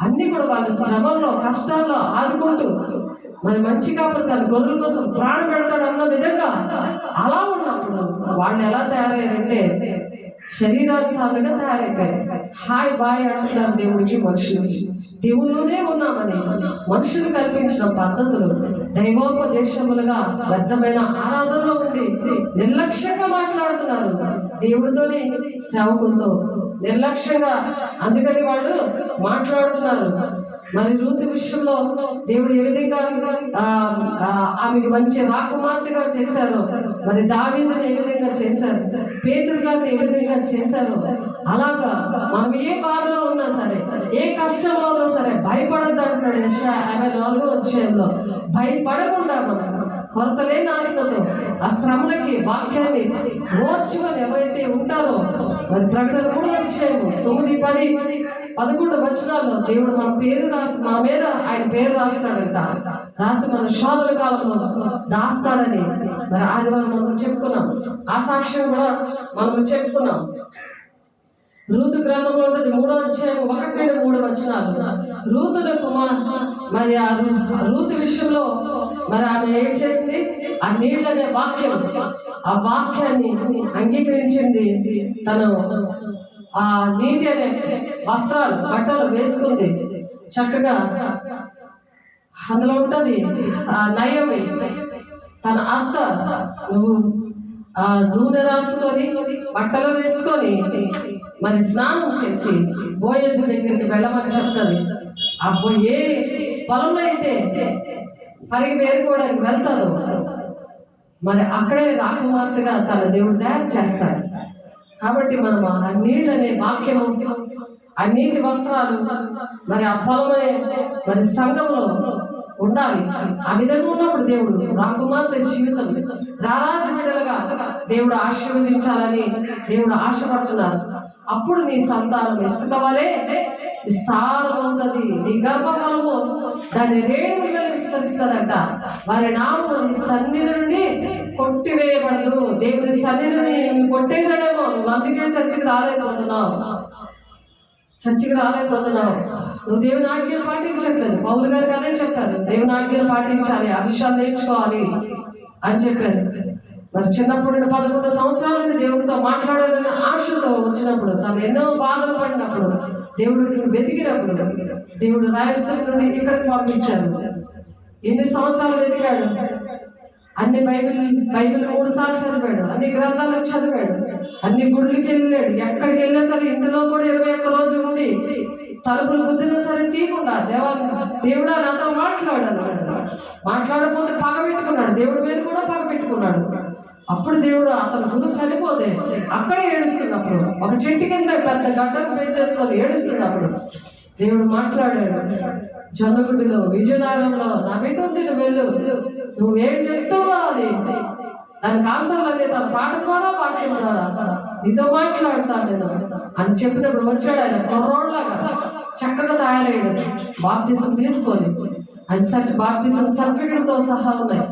అన్ని కూడా వాళ్ళు శ్రమల్లో కష్టాల్లో ఆదుకుంటూ మరి మంచి కాపురు తన గొర్రెల కోసం ప్రాణం పెడతాడు అన్న విధంగా అలా ఉన్నప్పుడు వాళ్ళు ఎలా తయారయ్యారంటే శరీరానుసారంగా తయారైపోయారు. హాయ్ బాయ్ అంటున్నారు దేవుడికి మనుషులకి. దేవుల్లోనే ఉన్నామని మనుషులు కల్పించిన పద్ధతులు దైవోపదేశములుగా వ్యర్థమైన ఆరాధనలో ఉండి నిర్లక్ష్యంగా మాట్లాడుతున్నారు. దేవుడితోని సేవకులతో నిర్లక్ష్యంగా, అందుకని వాళ్ళు మాట్లాడుతున్నారు. మరి రూతు విషయంలో దేవుడు ఏ విధంగా ఆమెకు మంచి రాకుమార్తెగా చేశారు, మరి దావీదుని ఏ విధంగా చేశారు, పేతురు గారిని ఏ విధంగా చేశారు, అలాగా మనం ఏ బాధలో ఉన్నా సరే, ఏ కష్టంలో ఉన్నా సరే భయపడద్దు అంటున్నాడు యెషయా 54వ అధ్యాయంలో. భయపడకుండా మనం కొరతలే నాలుకతో ఆ శ్రమలకి వాక్యాన్ని ఓర్చుకొని ఎవరైతే ఉంటారో, మరి ప్రకటన 3వ అధ్యాయము 9, 10, 11 వచనాల్లో దేవుడు మన పేరు రాసి, మన మీద ఆయన పేరు రాస్తాడంట. రాసి మన శోధన కాలంలో దాస్తాడని మరి ఆదివారం మనం చెప్పుకున్నాం. ఆ సాక్ష్యం కూడా మనం చెప్పుకున్నాం. రూతు గ్రంథంలో ఉంటుంది 3వ అధ్యాయం 1-3 వచనాలు. రూతుల మరి ఆ రూతు విషయంలో మరి ఆమె ఏం చేసింది? ఆ నీళ్ళనే వాక్యం, ఆ వాక్యాన్ని అంగీకరించింది. తను ఆ నీతి అనే వస్త్రాలు, బట్టలు వేసుకుంది. చక్కగా అందులో ఉంటుంది ఆ నయమి. తన అత్త నువ్వు ఆ నూనె రాసుకొని బట్టలు వేసుకొని మరి స్నానం చేసి బోయజు దగ్గరికి వెళ్ళమని చెప్తుంది. అబ్బో ఏ పొలంలో అయితే పరిగి పేరుకోవడానికి వెళ్తాడు, మరి అక్కడే రాకుమార్తెగా తన దేవుడు తయారు చేస్తాడు. కాబట్టి మనం ఆ నీళ్ళు అనే వాక్యము, ఆ నీతి వస్త్రాలు, మరి ఆ పొలమే మరి సంఘంలో ఉండాలి. ఆ విధంగా ఉన్నప్పుడు దేవుడు రాకుమార్తె జీవితం రారాజు బిడ్డలుగా దేవుడు ఆశీర్వదించాలని దేవుడు ఆశపడుతున్నారు. అప్పుడు నీ సంతానం ఇసుక వలె విస్తారమవుతుంది, నీ గర్భఫలము దాని రేణువులను విస్తరిస్తుందంట. వారి నామము నీ సన్నిధి నుండి కొట్టివేయబడదు. దేవుని సన్నిధి నుండి కొట్టేశాడేమో, నువ్వు అందుకే చర్చికి రాలేకపోతున్నావు. నువ్వు దేవుని ఆజ్ఞలు పాటించట్లేదు. పౌలు గారికి అదే చెప్పారు, దేవుని ఆజ్ఞలు పాటించాలి, ఆ విషయాలు నేర్చుకోవాలి అని చెప్పారు. మరి చిన్నప్పుడు 11 సంవత్సరాల నుండి దేవుడితో మాట్లాడాలన్న ఆశతో వచ్చినప్పుడు, తను ఎన్నో బాధలు పడినప్పుడు, దేవుడు వెతికినప్పుడు దేవుడు రాయలసీమ నుండి ఇక్కడికి పంపించారు. ఎన్ని సంవత్సరాలు వెతికాడు? అన్ని బైబిల్ 3 సార్లు చదివాడు, అన్ని గ్రంథాలు చదివాడు, అన్ని గుళ్ళకి వెళ్ళాడు. ఎక్కడికి వెళ్ళినా సరే ఇంటిలో కూడా 21 రోజు ఉండి తలుపులు గుద్దినా సరే తీయకుండా దేవుడా నాతో మాట్లాడకపోతే పగ పెట్టుకున్నాడు. దేవుడి మీద కూడా పగ పెట్టుకున్నాడు. అప్పుడు దేవుడు అతని గురువు చనిపోతే అక్కడే ఏడుస్తున్నప్పుడు, ఒక చెట్టు కింద పెద్ద గడ్డకు పెంచేసుకొని ఏడుస్తున్నప్పుడు దేవుడు మాట్లాడాడు. జొన్నగుడిలో, విజయనగరంలో నా బిడ్డ ఉంది, నువ్వు వెళ్ళు, నువ్వేం చెప్తావో అది దానికి ఆన్సర్లు అదే తన పాట ద్వారా వాక్యం ద్వారా నీతో మాట్లాడతాను నేను అని చెప్పినప్పుడు వచ్చాడు. ఆయన కుర్రోడ్లాగా చక్కగా తయారయ్యాడు. బాప్తిసం తీసుకొని ఆయన బాప్తిసం సర్టిఫికెట్తో సహా ఉన్నాయి.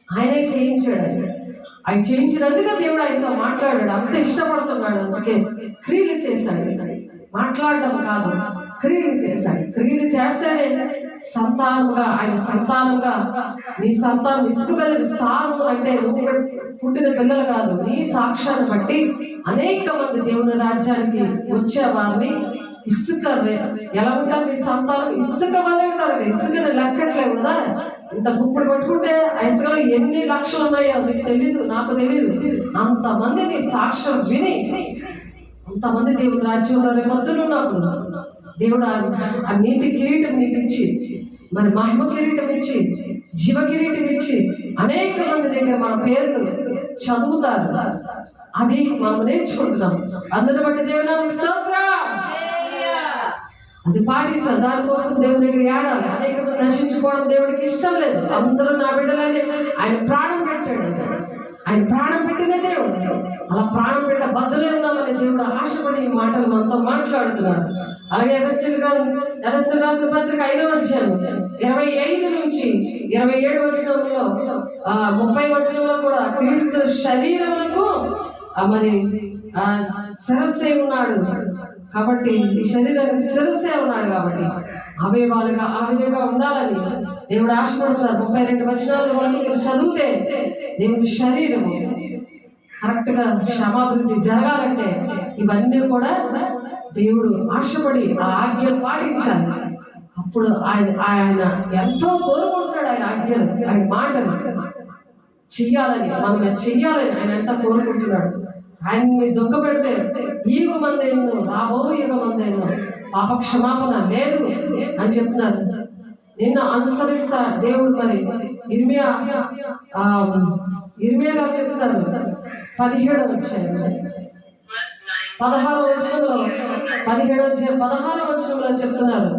ఆయనే చేయించాడు. ఆయన చేయించినందుకే దేవుడు ఆయనతో మాట్లాడాడు. అంత ఇష్టపడుతున్నాడు. అందుకే క్రియలు చేశాడు. మాట్లాడడం కాదు, క్రియలు చేశాడు. క్రియలు చేస్తేనే సంతానంగా, ఆయన సంతానంగా నీ సంతానం ఇసుకగలిగిన స్థానం అంటే నువ్వు పుట్టిన పిల్లలు కాదు, నీ సాక్ష్యాన్ని బట్టి అనేక మంది దేవుని రాజ్యానికి వచ్చే వారిని ఇసుక ఎలా ఉంటారు? మీ సంతానం ఇసుక వల్లే ఉంటారు. ఇసుకని లెక్కట్లేవు కదా. ఇంత గుప్పుడు పట్టుకుంటే ఆ ఇసుకలో ఎన్ని లక్షలు ఉన్నాయో నీకు తెలీదు, నాకు తెలీదు. అంతమంది నీ సాక్ష్యం విని అంతమంది దేవుని రాజ్యంలో రేపొద్దునున్నప్పుడు దేవుడు ఆ నీతి కిరీటం నీకు ఇచ్చి, మరి మహిమ కిరీటం ఇచ్చి, జీవ కిరీటం ఇచ్చి అనేక మంది దగ్గర మన పేర్లు చదువుతారు. అది మనం నేర్చుకుంటున్నాం. అందుని బట్టి దేవుని స్తోత్రం. అది పాటించాలి. దానికోసం దేవుని దగ్గర ఏడాలి. అనేక మంది నశించుకోవడం దేవుడికి ఇష్టం లేదు. అందరూ నా బిడ్డలని ఆయన ప్రాణం పెట్టాడు. ఆయన ప్రాణం పెట్టిన దేవుడు. అలా ప్రాణం పెట్ట బద్దలే ఉన్నామని దేవుడు ఆశపడి ఈ మాటలు మనతో మాట్లాడుతున్నారు. అలాగే ఎఫెసీయులు రాసిన పత్రిక 5వ అధ్యాయం 25 నుంచి 27 వచనంలో 30 వచనంలో కూడా క్రీస్తు శరీరములకు మరి శిరస్సే ఉన్నాడు. కాబట్టి ఈ శరీరానికి శిరస్సే ఉన్నాడు. కాబట్టి అవయవాలుగా ఆ విధంగా ఉండాలని దేవుడు ఆశపడుతున్నారు. 32 వచనాల వరకు మీరు చదివితే దేవుని శరీరము కరెక్ట్గా క్షమాభివృద్ధి జరగాలంటే ఇవన్నీ కూడా దేవుడు ఆశపడి ఆ ఆజ్ఞలు పాటించాలి. అప్పుడు ఆయన ఎంతో కోరుకుంటున్నాడు. ఆయన ఆజ్ఞలు, ఆయన మాటలు చెయ్యాలని, మనం చెయ్యాలని ఆయన ఎంతో కోరుకుంటున్నాడు. ఆయన్ని దుఃఖపెడితే ఈ యుగమందైనను రాబో యుగమందైనను పాప క్షమాపణ లేదు అని చెప్తున్నారు. నిన్న అనుసరిస్తా దేవుడు. మరి ఇర్మియా గారు చెప్తారు 17వ అధ్యాయంలో 16వ వచనంలో 16వ వచనంలో చెప్తున్నారు,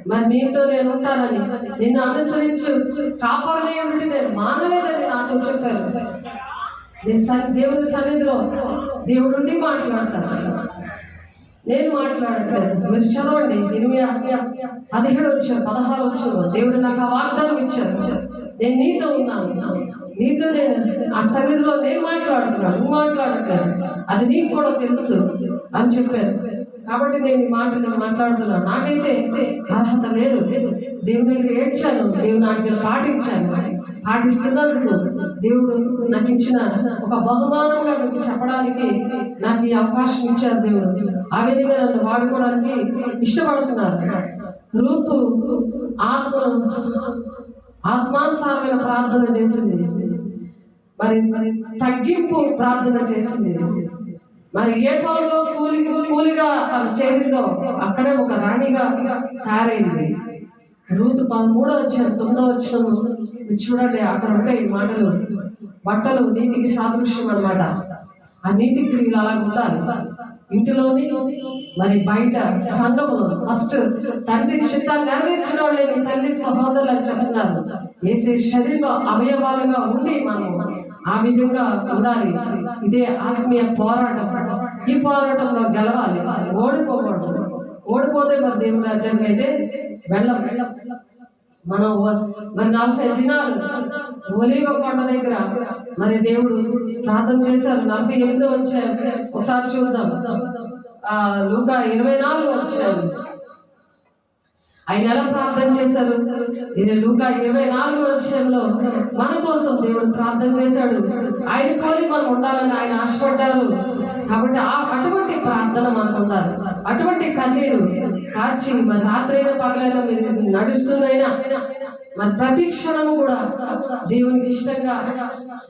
మరి నీతో నేను ఉంటానని, నిన్ను అనుసరించి కాపాడనే ఉంటే నేను మానలేదని నాతో చెప్పారు. దేవుని సన్నిధిలో దేవుడుండి మాట్లాడతాను, నేను మాట్లాడట్లేదు. మీరు చదవండి. 16 దేవుడు నాకు ఆ వాగ్దానం ఇచ్చారు, నేను నీతో ఉన్నాను, నీతో నేను ఆ సన్నిధిలో నేను మాట్లాడుతున్నాను, నువ్వు మాట్లాడట్లేదు, అది నీకు కూడా తెలుసు అని చెప్పారు. కాబట్టి నేను ఈ మాట నేను మాట్లాడుతున్నాను. నాకైతే అర్హత లేదు. దేవుని దగ్గర ఏడ్చాను, దేవుని ఆజ్ఞలు పాటిస్తున్నందుకు దేవుడు నాకు ఇచ్చిన ఒక బహుమానంగా మీకు చెప్పడానికి నాకు ఈ అవకాశం ఇచ్చారు దేవుడు. ఆ విధంగా నన్ను వాడుకోవడానికి ఇష్టపడుతున్నారు. రూతు ఆత్మానుసారమైన ప్రార్థన చేసింది, మరి తగ్గింపు ప్రార్థన చేసింది. మరి ఏ పొలంలో కూలిగా తన చేరిందో అక్కడే ఒక రాణిగా తయారైంది. రూతు 13వ అధ్యాయం 9వ వచనం చూడండి. అక్కడ ఉంటాయి మాటలు. బట్టలు నీతికి సాదృశ్యం అన్నమాట. ఆ నీతి క్రియలు అలా ఉండాలి ఇంటిలోని, మరి బయట సంఘములో. ఫస్ట్ తండ్రి చిత్తాన్ని నెరవేర్చిన వాళ్ళే నీ తల్లి సహోదరులు అని చెప్తున్నారు. వేసే శరీర అవయవాలుగా ఉండి మనం ఆ విధంగా ఉండాలి. ఇదే ఆత్మీయ పోరాటం. ఈ పోరాటంలో గెలవాలి, ఓడిపోకూడదు. ఓడిపోతే మరి దేవుని రాజ్యానికి అయితే వెళ్ళం. మనం మరి 40 దినాలు ఒలీవ కొండ దగ్గర మరి దేవుడు ప్రార్థన చేశారు. 48 వచ్చాయి. ఒకసారి చూద్దాం. లూకా 24 వచ్చారు. ఆయన ఎలా ప్రార్థన చేశారు? లూకా 24 అధ్యాయంలో మన కోసం దేవుడు ప్రార్థన చేశాడు. ఆయన పోలి మనం ఉండాలని ఆయన ఆశపడ్డారు. కాబట్టి అటువంటి ప్రార్థన మనకు ఉండాలి. అటువంటి కన్నీరు కాచి మరి రాత్రైనా పగలైనా మీరు నడుస్తున్నైనా మరి ప్రతి క్షణము కూడా దేవునికి ఇష్టంగా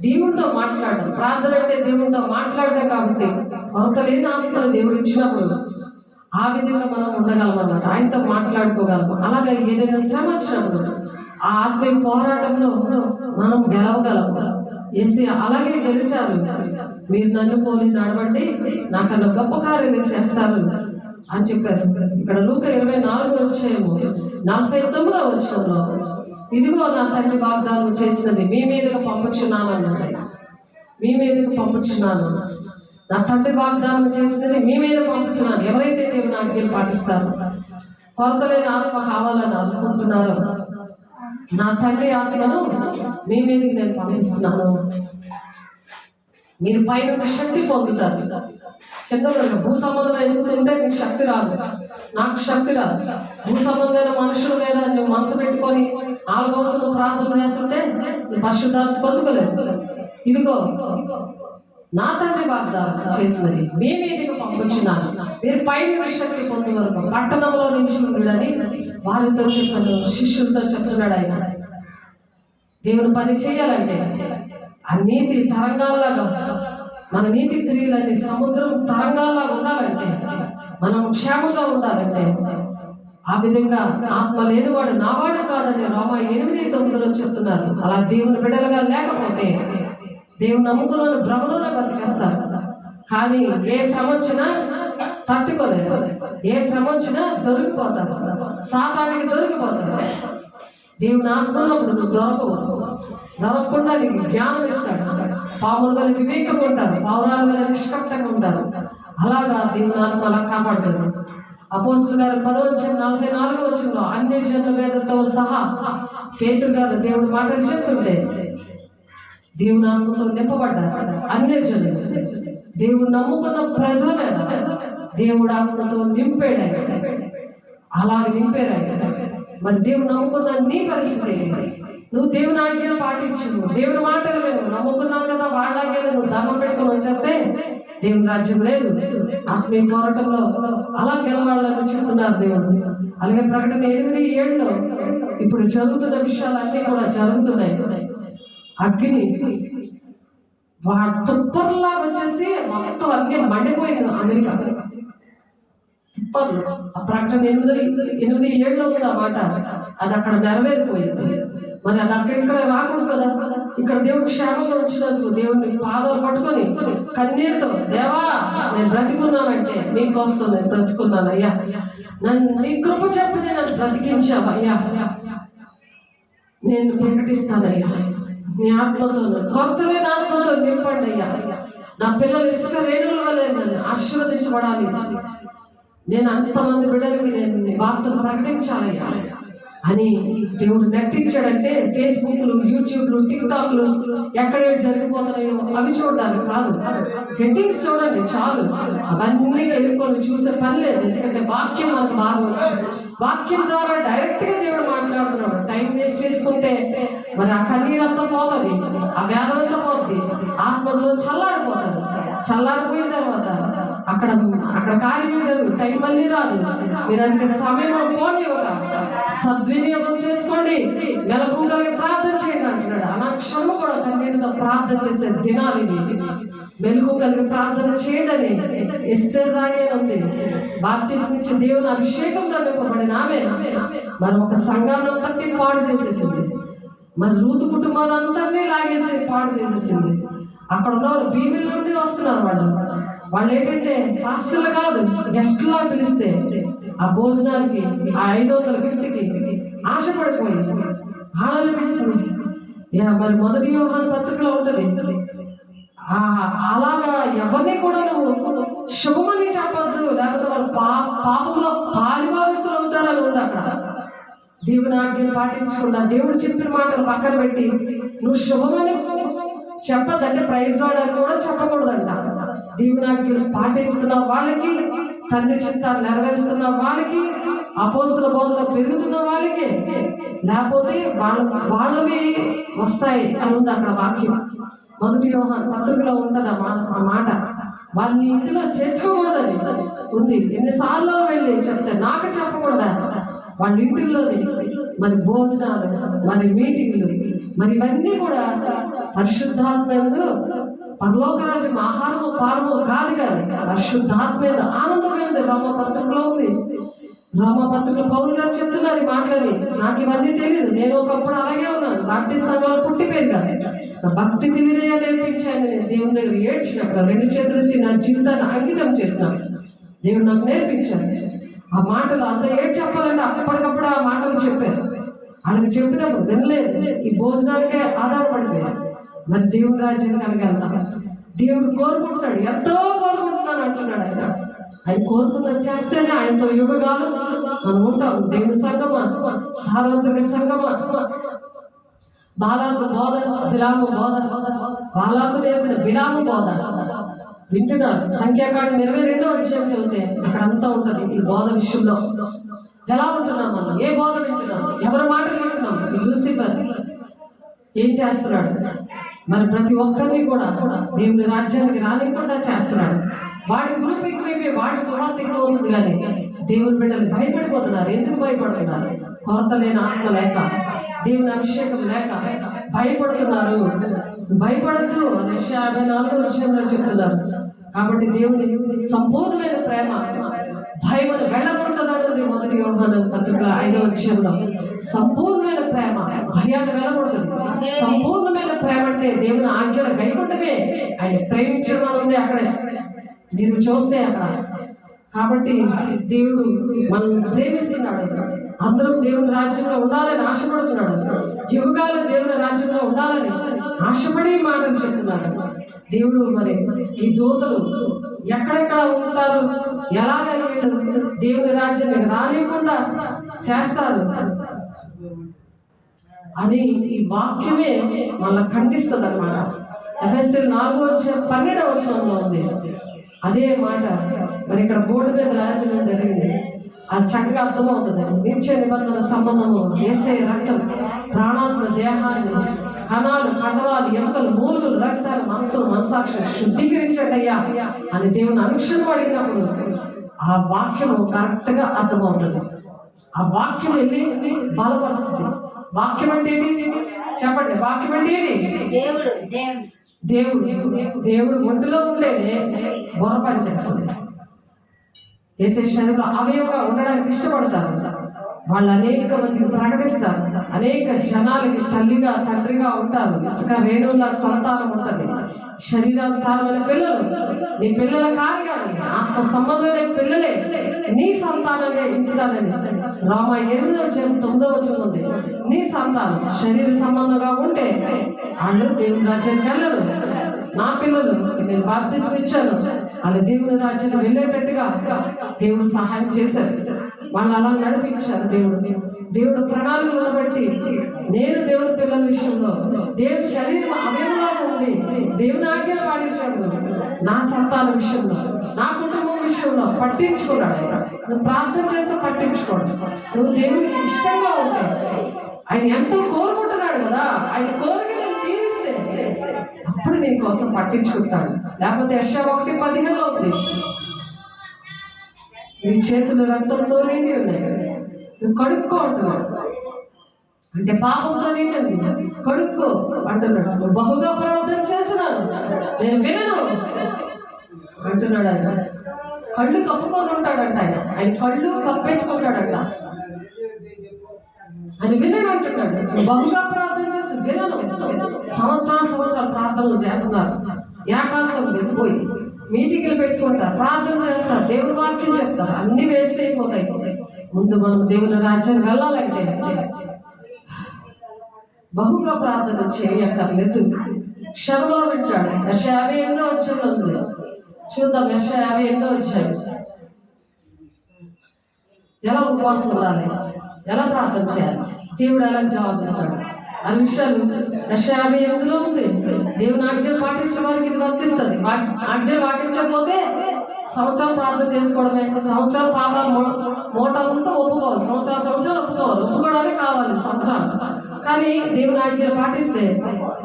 దేవుడితో మాట్లాడడం. ప్రార్థన అంటే దేవుడితో మాట్లాడడం. కాబట్టి కొరతలేని ఆత్మను దేవుడు ఇచ్చినప్పుడు ఆ విధంగా మనం ఉండగలం అన్నమాట. ఆయనతో మాట్లాడుకోగలము. అలాగే ఏదైనా శ్రమ వచ్చినప్పుడు ఆ ఆత్మీయ పోరాటంలో మనం గెలవగలము. అలాగే గెలిచారు. మీరు నన్ను పోలి నడవండి, నాకన్నా గొప్ప కార్యాలు చేస్తారు అని చెప్పారు. ఇక్కడ లూకా 24 అధ్యాయము 49వ వచనంలో ఇదిగో నా తండ్రి వాగ్దానం చేసినది మీ మీదకు పంపుచున్నాను అన్నాడు. మీ మీదకు పంపుచున్నాను, నా తండ్రి వాగ్దానం చేసినది మీ మీద పంపుతున్నాను. ఎవరైతే దేవుని ఆజ్ఞలు పాటిస్తారో, కొరతలేని ఆత్మ కావాలని అనుకుంటున్నారో, నా తండ్రి ఆత్మను మీ మీదకి నేను పంపిస్తున్నాను. మీరు పైన శక్తి పొందుతారు. కింద భూ సంబంధం ఎదుగుతుంటే మీకు శక్తి రాదు, నాకు శక్తి రాదు. భూ సంబంధమైన మనుషుల మీద నువ్వు మనసు పెట్టుకొని వాళ్ళ కోసం ప్రార్థన చేస్తుంటే పరిశుద్ధాత్మ పొందుకోలేదు. ఇదిగో నా తండ్రి వాగ్దానం చేసినది మీ మీదకి పంపుచున్నాను, మీరు పైన శక్తి పొందే వరకు పట్టణంలో నుంచి ఉండని వారితో చెప్పాను, శిష్యులతో చెప్తున్నాడు. ఆయన దేవుని పని చేయాలంటే ఆ నీతి తరంగాల్లాగా, మన నీతి క్రియలన్నీ సముద్రం తరంగాల్లాగా ఉండాలంటే, మనం క్షేమంగా ఉండాలంటే ఆ విధంగా ఆత్మ లేనివాడు నావాడు కాదని రోమా 8:9 చెప్తున్నారు. అలా దేవుని బిడ్డలుగా లేకపోతే దేవుని నమ్ముకున్న భ్రమలోనే బతికేస్తారు. కానీ ఏ శ్రమ వచ్చినా తట్టుకోలేదు, ఏ శ్రమ వచ్చినా దొరికిపోతారు, సాతానికి దొరికిపోతారు. దేవుని ఆత్మన్నప్పుడు నువ్వు దొరకకుండా నీకు జ్ఞానం ఇస్తాడు. పాముల వల్ల వివేకం ఉంటారు, పావురాల వల్ల నిష్కప్తంగా ఉంటారు. అలాగా దేవుని ఆత్మ అలా కాపాడుతుంది. అపోస్తుల గారు 10:44 అన్ని జనుల మీదతో సహా పేతురు గారు దేవుడి మాటలు చెప్తుంటే దేవుని ఆత్మతో నింపబడ్డారు. అన్ని జనులు దేవుడు నమ్ముకున్న ప్రజల మీద దేవుడు ఆత్మతో నింపాడు. అలాగే నింపారు. మరి దేవుడు నమ్ముకున్న నీ పరిస్థితి, నువ్వు దేవుని ఆజ్ఞను పాటించు, దేవుని మాటలు విను. నమ్ముకున్నావు కదా, వాళ్ళ ఆజ్ఞలు నువ్వు దండం పెట్టుకుని వచ్చేస్తే దేవుని రాజ్యం లేదు. ఆత్మీయ పోరాటంలో అలా గెలవాలని చెప్తున్నారు దేవుడు. అలాగే ప్రకటన 8:7 ఇప్పుడు జరుగుతున్న విషయాలన్నీ కూడా జరుగుతున్నాయి. అగ్ని తుప్పర్లాగా వచ్చేసి మొత్తం అన్ని మండిపోయింది అమెరికా. తుప్పర్లు ఆ ప్రకటన 8:7 ఉంది ఆ మాట. అది అక్కడ నెరవేరిపోయింది. మరి అది అక్కడిక్కడ రాకూడదు కదా. ఇక్కడ దేవుడు క్షేమంగా వచ్చినందుకు దేవుడిని పాదాలు పట్టుకొని కన్నీరుతో, దేవా నేను బ్రతికున్నానంటే నీకోసం నేను బ్రతికున్నాను అయ్యా, నన్ను నీ కృప చెప్పి నన్ను బ్రతికించావు అయ్యా, నేను ప్రకటిస్తానయ్యా, నీ ఆత్మతో కొరతలే ఆత్మతో నింపండి అయ్యా, నా పిల్లలు ఇసుక రేణువుల వల్ల నన్ను ఆశీర్వదించబడాలి, నేను అంతమంది బిడ్డలకి నేను వార్తలు ప్రకటించాలయ్యా అని దేవుడు నటించాడంటే ఫేస్బుక్లు, యూట్యూబ్లు, టిక్టాక్లు ఎక్కడ జరిగిపోతున్నాయో అవి చూడాలి కాదు, హెడ్డింగ్స్ చూడండి చాలు. అవన్నీ వెళ్ళుకొని చూసే పని లేదు. ఎందుకంటే వాక్యం మనకు బాగా వచ్చు. వాక్యం ద్వారా డైరెక్ట్గా దేవుడు మాట్లాడుతున్నాడు. టైం వేస్ట్ చేసుకుంటే మరి ఆ కన్నీరంతా పోతుంది, ఆ వేదనంతా పోతుంది, ఆత్మలో చల్లారిపోతుంది. చల్లారిపోయిన తర్వాత అక్కడ కార్యమే జరుగు, టైం మళ్ళీ రాదు. మీరు అందుకే సమయం పోనివ్వక సద్వినియోగం చేసుకోండి, మెలకువగా ప్రార్థన చేయండి అంటున్నాడు. అనక్షరము కూడా కన్నీటితో ప్రార్థన చేసే దినాలు ఇవి. మెలుగు కలిగి ప్రార్థన చేయండి అని ఎస్తేర్ రాణి అని ఉంది. బాప్తిస్మం ఇచ్చి దేవుని అభిషేకంతో నింపబడిన ఆమె మరి ఒక సంఘాన్ని అంతటి పాడు చేసేసింది. మరి రూతు కుటుంబాలందరినీ లాగేసి పాడు చేసేసింది. అక్కడ ఉన్న వాళ్ళు బీబీల నుండి వస్తున్నారు. వాళ్ళు ఏంటంటే పాస్టర్లు కాదు, గెస్టులా పిలిస్తే ఆ భోజనానికి, ఆ 500 గిఫ్ట్కి ఆశపడిపోయి ఆడలు పెట్టుకుని మరి మొదటి యోహాను పత్రికలో ఉంటుంది. అలాగా ఎవరిని కూడా నువ్వు శుభమని చెప్పద్దు, లేకపోతే వాళ్ళు పాపంలో పారిభావిస్తులు అవుతారని ఉంది అక్కడ. దేవుని ఆజ్ఞను పాటించకుండా దేవుడు చెప్పిన మాటలు పక్కన పెట్టి నువ్వు శుభమని చెప్పదంటే ప్రైజ్ రావడానికి కూడా చెప్పకూడదంట. దేవుని ఆజ్ఞను పాటిస్తున్న వాళ్ళకి, తండ్రి చిత్తాన్ని నెరవేరుస్తున్న వాళ్ళకి, అపోస్తల బోధన పెరుగుతున్న వాళ్ళకి, లేకపోతే వాళ్ళవి వస్తాయి అని ఉంది అక్కడ వాక్యం. మొదటి యోహాను పత్రికలో ఉంటుంది ఆ మాట. వాళ్ళని ఇంటిలో చేర్చుకోకూడదని ఉంది. ఎన్నిసార్లు వెళ్ళి చెప్తే నాకు చెప్పకూడదా. వాళ్ళ ఇంటిల్లోనే మరి భోజనాలు, మరి మీటింగ్లు, మరి ఇవన్నీ కూడా పరిశుద్ధాత్మలో పరలోక రాజ్యం ఆహారము పానము కాదు కానీ పరిశుద్ధాత్మేద ఆనందమైంది. రోమపత్రికలో ఉంది. రోమపత్రికలో పౌలు గారు చెప్తున్నారు ఈ మాటలని. నాకు ఇవన్నీ తెలియదు, నేను ఒకప్పుడు అలాగే ఉన్నాను, బాప్టిస్ట్ సంఘంలో పుట్టి పెరిగాను, భక్తి తెలియదే నేర్పించాను. నేను దేవుని దగ్గర ఏడ్చినప్పుడు 2 చేతులెత్తి నా జీవితాన్ని అంకితం చేసినాను. దేవుడు నాకు నేర్పించాను ఆ మాటలు. అంత ఏడు చెప్పాలంటే అప్పటికప్పుడు ఆ మాటలు చెప్పారు. ఆయనకు చెప్పినప్పుడు వినలేదు, ఈ భోజనానికే ఆధారపడిపోయారు. మరి దేవుని రాజ్యాన్ని కలగలుగుతాం. దేవుడు కోరుకుంటున్నాడు, ఎంతో కోరుకుంటున్నాను అంటున్నాడు. ఆయన కోరుకున్నది చేస్తేనే ఆయనతో యుగగాలు మనం ఉంటాం. దేవుని సంగమా, సార్వత్రిక సంగమా, బాలాకు బోధ, బిలాము బోధ, బాలాకు నేర్పిన బిలాము బోధ వింటున్నారు. సంఖ్యాకాండం 22వ అధ్యాయం చదివితే ఇక్కడ అంతా ఉంటుంది. ఈ బోధ విషయంలో ఎలా ఉంటున్నాం మనం, ఏ బోధ వింటున్నాం, ఎవరి మాటలు వింటున్నాం. లూసిఫర్ ఏం చేస్తున్నాడు, మరి ప్రతి ఒక్కరిని కూడా దేవుని రాజ్యానికి రానికుండా చేస్తున్నాడు. వాడి గ్రూప్ ఎక్కువైపోయి వాడి స్వార్థ ఎక్కువ అవుతుంది. కానీ దేవుని బిడ్డలు భయపడిపోతున్నారు. ఎందుకు భయపడుతున్నారు? కొరత లేని ఆత్మ లేక, దేవుని అభిషేకం లేక భయపడుతున్నారు. భయపడద్దు అని 54వ విషయంలో చెప్తున్నారు. కాబట్టి దేవుని సంపూర్ణమైన ప్రేమ భయమని వెళ్ళకూడదన్నది మొదటి యోహాను పత్రిక 5వ విషయంలో. సంపూర్ణమైన ప్రేమ భయాన్ని వెళ్ళకూడదు. సంపూర్ణమైన ప్రేమ అంటే దేవుని ఆజ్ఞల గైకొండమే. ఆయన ప్రేమించడం అని ఉంది అక్కడే, మీరు చూస్తే అక్కడ. కాబట్టి దేవుడు మనం ప్రేమిస్తున్నాడు. అందరం దేవుని రాజ్యంలో ఉండాలని ఆశపడుతున్నాడు. యుగాలు దేవుని రాజ్యంలో ఉండాలని ఆశపడి మాటలు చెప్తున్నాడు దేవుడు. మరి ఈ దూతలు ఎక్కడెక్కడ ఉంటారు, ఎలాగ దేవుని రాజ్యాన్ని రానివ్వకుండా చేస్తారు అని ఈ వాక్యమే మళ్ళీ ఖండిస్తుంది అన్నమాట. ఎఫెసీయులు 4:12 ఉంది అదే మాట. మరి ఇక్కడ బోర్డు మీద రాసిన జరిగింది. అది చక్కగా అర్థమవుతుంది. నిత్య నిబంధన సంబంధము యేసే రక్తం ప్రాణాత్మ దేహాన్ని కణాలు కండరాలు ఎముకలు మూలుగులు రక్తాలు మనసాక్షి శుద్ధీకరించండి అయ్యా అని దేవుని అనుక్షణం అడిగినప్పుడు ఆ వాక్యము కరెక్ట్గా అర్థమవుతుంది. ఆ వాక్యం వెళ్ళి బలపరుస్తుంది. వాక్యం అంటే ఏంటి చెప్పండి? వాక్యం అంటే ఏంటి? దేవుడు ఒంటిలో ఉండేదే బుర్ర పనిచేస్తుంది. యేసే శరీరంలో అవయవంగా ఉండడానికి ఇష్టపడతారు. వాళ్ళు అనేక మందికి ప్రకటిస్తారు. అనేక జనాలకి తల్లిగా తండ్రిగా ఉంటారు. ఇసుక రేణువుల సంతానం ఉంటుంది. శరీరానుసారమైన పిల్లలు నీ పిల్లల కాదు కానీ ఆత్మ సంబంధమైన పిల్లలే నీ సంతానంగా ఇచ్చుతానని రామ 8:9 ఉంది. నీ సంతానం శరీర సంబంధంగా ఉంటే వాళ్ళు దేవుని రాజ్యానికి వెళ్ళరు. నా పిల్లలు నేను బాప్తిసం ఇచ్చాను వాళ్ళు దేవుని రాజ్యానికి వెళ్ళేటట్టుగా దేవుడు సహాయం చేశారు. వాళ్ళు అలా నడిపించారు. దేవుడు ప్రణాళికలను బట్టి నేను దేవుని పిల్లల విషయంలో దేవుని శరీరం అవయవంలాగా ఉంది దేవుని ఆజ్ఞలు పాటించాడు. నా సంతాన విషయంలో నా కుటుంబం విషయంలో పట్టించుకున్నాడు. నువ్వు ప్రార్థన చేస్తే పట్టించుకోడు. నువ్వు దేవునికి ఇష్టంగా ఉంటావు. ఆయన ఎంతో కోరుకుంటున్నాడు కదా. ఆయన కోరికలను తీరిస్తే అప్పుడు నీ కోసం పట్టించుకుంటాడు. లేకపోతే యెషయా 1:15 ఉంది. నీ చేతులు రక్తంతో నిండి ఉన్నాయి, నువ్వు కడుక్కో అంటున్నాడు. అంటే పాపంతో నిండి ఉంది, కడుక్కో అంటున్నాడు. నువ్వు బహుగా ప్రార్థన చేస్తున్నాను నేను వినను అంటున్నాడు. ఆయన కళ్ళు కప్పుకొని ఉంటాడంట. ఆయన కళ్ళు కప్పేసుకుంటాడంట. ఆయన వినను అంటున్నాడు. బహుగా ప్రార్థన చేసి వినను. సంవత్సరాలు ప్రార్థనలు చేస్తున్నారు. ఏకాంతం వెళ్ళిపోయి మీటింగ్లు పెట్టుకుంటారు, ప్రార్థన చేస్తారు, దేవుని వాక్యం చెప్తారు, అన్ని వేస్ట్ అయిపోతాయి. ముందు మనం దేవుని రాజ్యానికి వెళ్ళాలంటే బహుగా ప్రార్థన చేయక్కర్లేదు. క్షణంలో వింటాడు. యెషయా 58 ఉంది. చూద్దాం. యెషయా 58 ఎలా ఉపవాసం ఉండాలి, ఎలా ప్రార్థన చేయాలి, దేవుడు ఎలా జవాబిస్తాడు అనే విషయాలు యెషయా 58 ఉంది. దేవుని ఆజ్ఞలు పాటించే వారికి ఇది వర్తిస్తుంది. ఆజ్ఞలు పాటించకపోతే సంవత్సరాలు ప్రార్థన చేసుకోవడమే. సంవత్సరాలు పాపాలు మోటార్లతో ఒప్పుకోవాలి. సంవత్సరాలు ఒప్పుకోవడానికి కావాలి సంవత్సరాలు. కానీ దేవుని ఆజ్ఞలు పాటిస్తే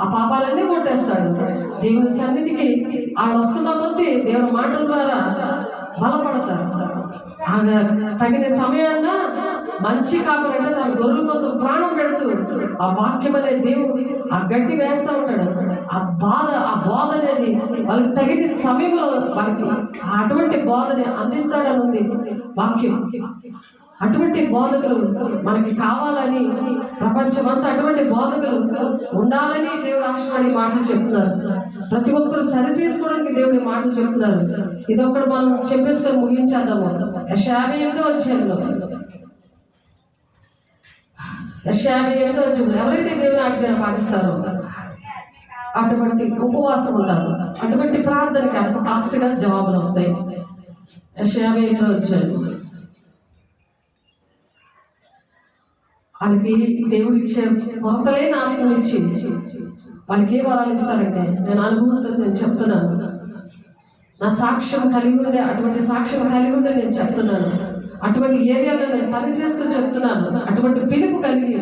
ఆ పాపాలన్నీ కొట్టేస్తాడు. దేవుని సన్నిధికి వాళ్ళు వస్తున్న కొద్దీ దేవుని మాటల ద్వారా బలపడతారు. తగిన సమయాన్న మంచి కాపాలంటే తన గొర్రెల కోసం ప్రాణం పెడుతూ ఆ వాక్యం అనే దేవుడు ఆ గడ్డి వేస్తూ ఉంటాడు. ఆ బోధ అనేది వాళ్ళకి తగిన సమయంలో వాళ్ళకి అటువంటి బోధని అందిస్తాడని ఉంది వాక్యం. అటువంటి బోధకులు మనకి కావాలని ప్రపంచమంతా అటువంటి బోధకులు ఉండాలని దేవుడు ఆశపడి మాటలు చెప్తున్నారు. ప్రతి ఒక్కరు సరి చేసుకోవడానికి దేవుడి మాటలు చెప్తున్నారు. ఇదొక్కడు మనం చెప్పేసుకొని ముగించేద్దాము. యెషయా 58 ఎవరైతే దేవుని ఆజ్ఞను పాటిస్తారో అటువంటి ఉపవాసం ఉంటారు. అటువంటి ప్రార్థనకి అంత ఫాస్ట్గా జవాబులు వస్తాయి. యెషయా 58 వాళ్ళకి దేవుడు ఇచ్చే కొరతలే ఆత్మలు ఇచ్చి వాళ్ళకి ఏ వరాలు ఇస్తారంటే నేను అనుభవంతో నేను చెప్తున్నాను. నా సాక్ష్యం కలిగి ఉండే అటువంటి సాక్ష్యం కలిగి ఉండే నేను చెప్తున్నాను. అటువంటి ఏరియాలో నేను పని చేస్తూ చెప్తున్నాను. అటువంటి పిలుపు కలిగి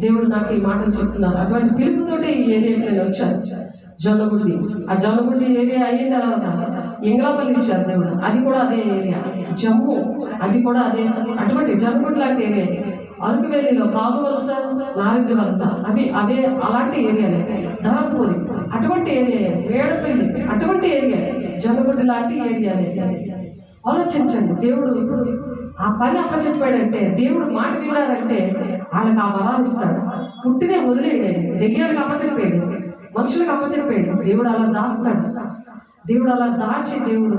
దేవుడు నాకు ఈ మాటలు చెప్తున్నారు. అటువంటి పిలుపుతోటి ఈ ఏరియాకి నేను వచ్చాను. జొన్నగుండి, ఆ జొన్నగుండి ఏరియా అయిన తర్వాత ఎంగళపల్లి ఇచ్చారు దేవుడు. అది కూడా అదే ఏరియా. జమ్ము అది కూడా అదే. అటువంటి జొన్నగుండి లాంటి ఏరియా. అరకువేలిలో కాగువలస, నారింజ వలస అవే అలాంటి ఏరియాలే. ధరంపూరి అటువంటి ఏరియా. వేడపల్లి అటువంటి ఏరియా. జొన్నగుండి లాంటి ఏరియాలే. ఆలోచించండి. దేవుడు ఇప్పుడు ఆ పని అప్పచెప్పాడంటే దేవుడు మాట విన్నారంటే వాళ్ళకి ఆ వరాలు ఇస్తాడు. పుట్టినే వదిలేడు. దగ్గరకు అప్పచెప్పాడు, మనుషులకు అప్పచెప్పాడు. దేవుడు అలా దాస్తాడు. దేవుడు అలా దాచి దేవుడు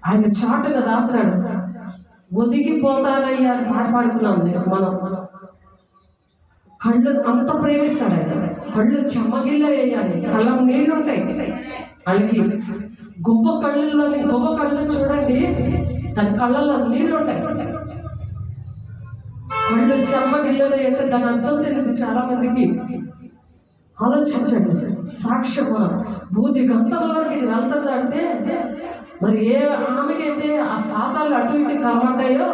ఆయన చాటుగా దాస్తాడు. ఒదిగిపోతానయ్యా అని పాడుకున్నాం మనం. కళ్ళు అంత ప్రేమిస్తాడు ఆయన. కళ్ళు చెమ్మగిల్ల వేయాలి, కళ్ళం నీళ్ళు ఉంటాయి ఆయనకి. గొప్ప కళ్ళు చూడండి, తన కళ్ళల్లో నీళ్ళు ఉంటాయి. కళ్ళు చెమ్మగిల్లలు అంటే దాని అర్థం తెలియదు చాలా మందికి. ఆలోచించండి. సాక్ష్యము బూది గంతంలోకి ఇది వెళ్తుందంటే మరి ఏ ఆమెకైతే ఆ శాతాలు అటు ఇటు కనబడ్డాయో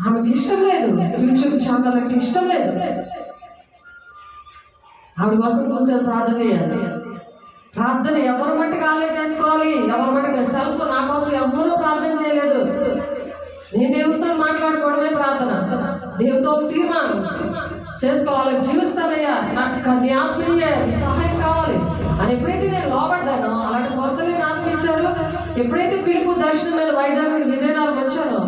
ఆమెకి ఇష్టం లేదు, యూట్యూబ్ ఛానల్ అంటే ఇష్టం లేదు. ఆవిడ కోసం కూర్చొని ప్రార్థన చేయాలి. ప్రార్థన ఎవరి మట్టుకు వాళ్ళే చేసుకోవాలి. ఎవరి మట్టుకు సెల్ఫ్ నా కోసం ఎవరూ ప్రార్థన చేయలేదు. నేను దేవుడితో మాట్లాడుకోవడమే ప్రార్థన. దేవుడితో తీర్మానం చేసుకోవాలి, జీవిస్తానయ్యా, నాకు నీ ఆత్మీయ సహాయం కావాలి అని ఎప్పుడైతే నేను లోపడ్డానో, అలాంటి కొరతలే నాకు ఇచ్చారు. ఎప్పుడైతే పిలుపు దర్శనం మీద వైజాగ్ విజయనగరం వచ్చానో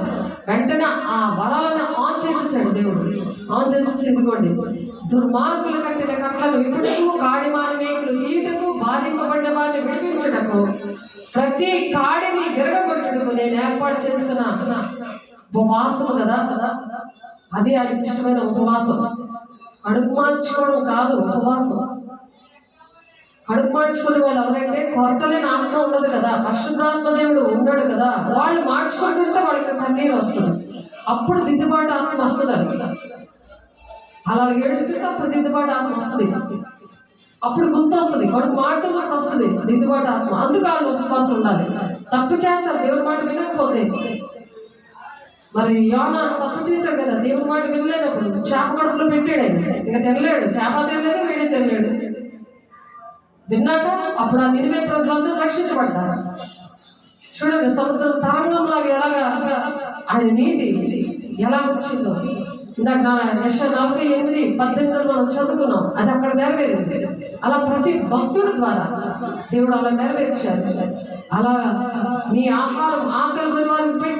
వెంటనే ఆ వరాలను ఆన్ చేసేసాడు దేవుడు. ఆన్ చేసేసి ఇదిగోండి, దుర్మార్గులు కట్టిన కట్లను ఇప్పుడుకు, కాడిమాని మేకులు ఈటకు, బాధింపబడిన వారిని విడిపించటకు, ప్రతి కాడిని విరగొట్టుటకు నేను ఏర్పాటు చేసుకున్న ఉపవాసం కదా. అది ఆయనకి ఇష్టమైన ఉపవాసం. కడుపు మార్చుకోవడం కాదు ఉపవాసం. కడుపు మార్చుకునే వాళ్ళు ఎవరంటే కొరతలేని ఆత్మ ఉండదు కదా, పరిశుద్ధాత్మ దేవుడు ఉండడు కదా. వాళ్ళు మార్చుకుంటుంటే వాళ్ళకి కన్నీరు వస్తుంది. అప్పుడు దిద్దుబాటు ఆత్మ వస్తుంది. అలా ఏడుస్తుంటే అప్పుడు దిద్దుబాటు ఆత్మ వస్తుంది. అప్పుడు గుర్తు వస్తుంది, కడుపు మాటలు వస్తుంది దిద్దుబాటు ఆత్మ. అందుకు వాళ్ళు ఉపవాసం ఉండాలి. తప్పు చేస్తారు, దేవుడి మాట వినకపోతే. మరి యోనా తప్పు చేశాడు కదా, దేవుడి మాట వినలేనప్పుడు చేప కడుపులో పెట్టాడు. ఇంకా తినలేడు, చేప తినలేదు, వీడే తినలేడు. విన్నాక అప్పుడు ఆ నినివే ప్రజలందరూ రక్షించబడ్డారు. చూడండి, సముద్రం తరంగంలాగా ఎలాగా ఆయన నీతి ఎలా వచ్చిందో. ఇందాక 48:18 మనం చదువుకున్నాం, అది అక్కడ నెరవేరింది. అలా ప్రతి భక్తుడి ద్వారా దేవుడు అలా నెరవేర్చారు. అలా నీ ఆహారం ఆకలి కొని వారికి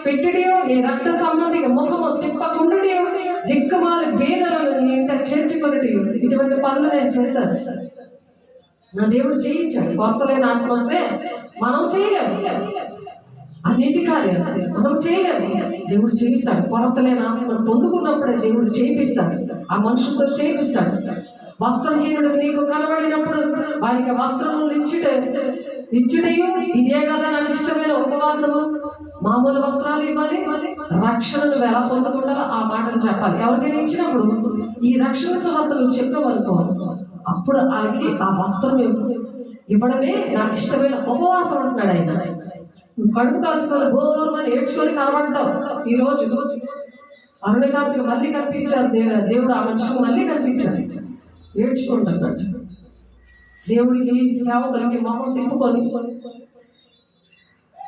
పెట్టడియో, నీ రక్త సంబంధిక ముఖము తిప్పకుండాయో, దిక్కుమాలి బేదలను నీ ఇంట చేర్చుకున్నటియో, ఇటువంటి పనులు నేను చేశాను. నా దేవుడు చేయించాడు. కొరతలేని ఆత్మ వస్తే మనం చేయలేము. ఆ నీతి కార్యం మనం చేయలేము, దేవుడు చేయిస్తాడు. కొరతలేని ఆత్మను పొందుకున్నప్పుడే దేవుడు చేయిస్తాడు, ఆ మనుషులతో చేయిస్తాడు. వస్త్రహీనుడు నీకు కనబడినప్పుడు వారికి వస్త్రములు ఇచ్చుటయు ఇదే కదా నాకు ఇష్టమైన ఉపవాసము. మామూలు వస్త్రాలు ఇవ్వాలి, రక్షణను ఎలా పొందకుండా ఆ మాటలు చెప్పాలి. ఎవరికైనా ఇచ్చినప్పుడు ఈ రక్షణ సువార్తలు చెప్పేవనుకో, అప్పుడు వాళ్ళకి ఆ వస్త్రం ఇవ్వడమే నాకు ఇష్టమైన ఉపవాసం అంటున్నాడు ఆయన. కడుపు కాల్చుకొని గోరుమని ఏడ్చుకొని కనబడ్డావు. ఈరోజు అరుణకాంతికి మళ్ళీ కనిపించారు దేవుడు, ఆ మనిషికి మళ్ళీ కనిపించాడు ఏడ్చుకుంటున్నాడు. దేవుడికి సేవకులకి మొహం తిప్పుకొని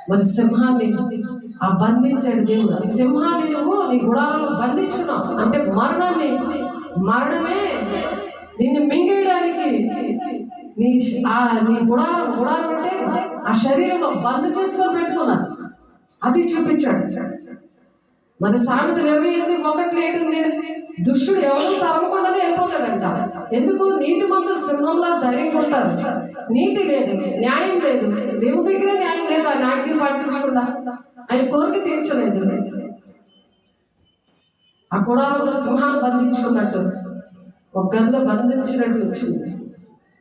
మరి సింహాన్ని ఆ బంధించాడు దేవుడు. సింహాన్ని నువ్వు నీ గుడారంలో బంధించుకున్నావు అంటే మరణమే నిన్ను మింగేయడానికి నీ గుడారం అంటే ఆ శరీరంలో బంద్ చేసుకొని పెట్టుకున్నాను. అది చూపించాడు. మన సామెత 28:1 దుష్టుడు ఎవరు తరమకుండానే వెళ్ళిపోతాడంట. ఎందుకు? నీతి మంతులు సింహంలో ధైర్యంగా ఉంటారు. నీతి లేదు, న్యాయం లేదు, దేవుడి దగ్గర న్యాయం లేదు. ఆ న్యాయాన్ని పాటించకుండా ఆయన కోరిక తీర్చలేదు. ఆ గుడారంలో సింహాన్ని బంధించుకున్నట్టు ఒక గదిలో బంధించినట్టు వచ్చింది.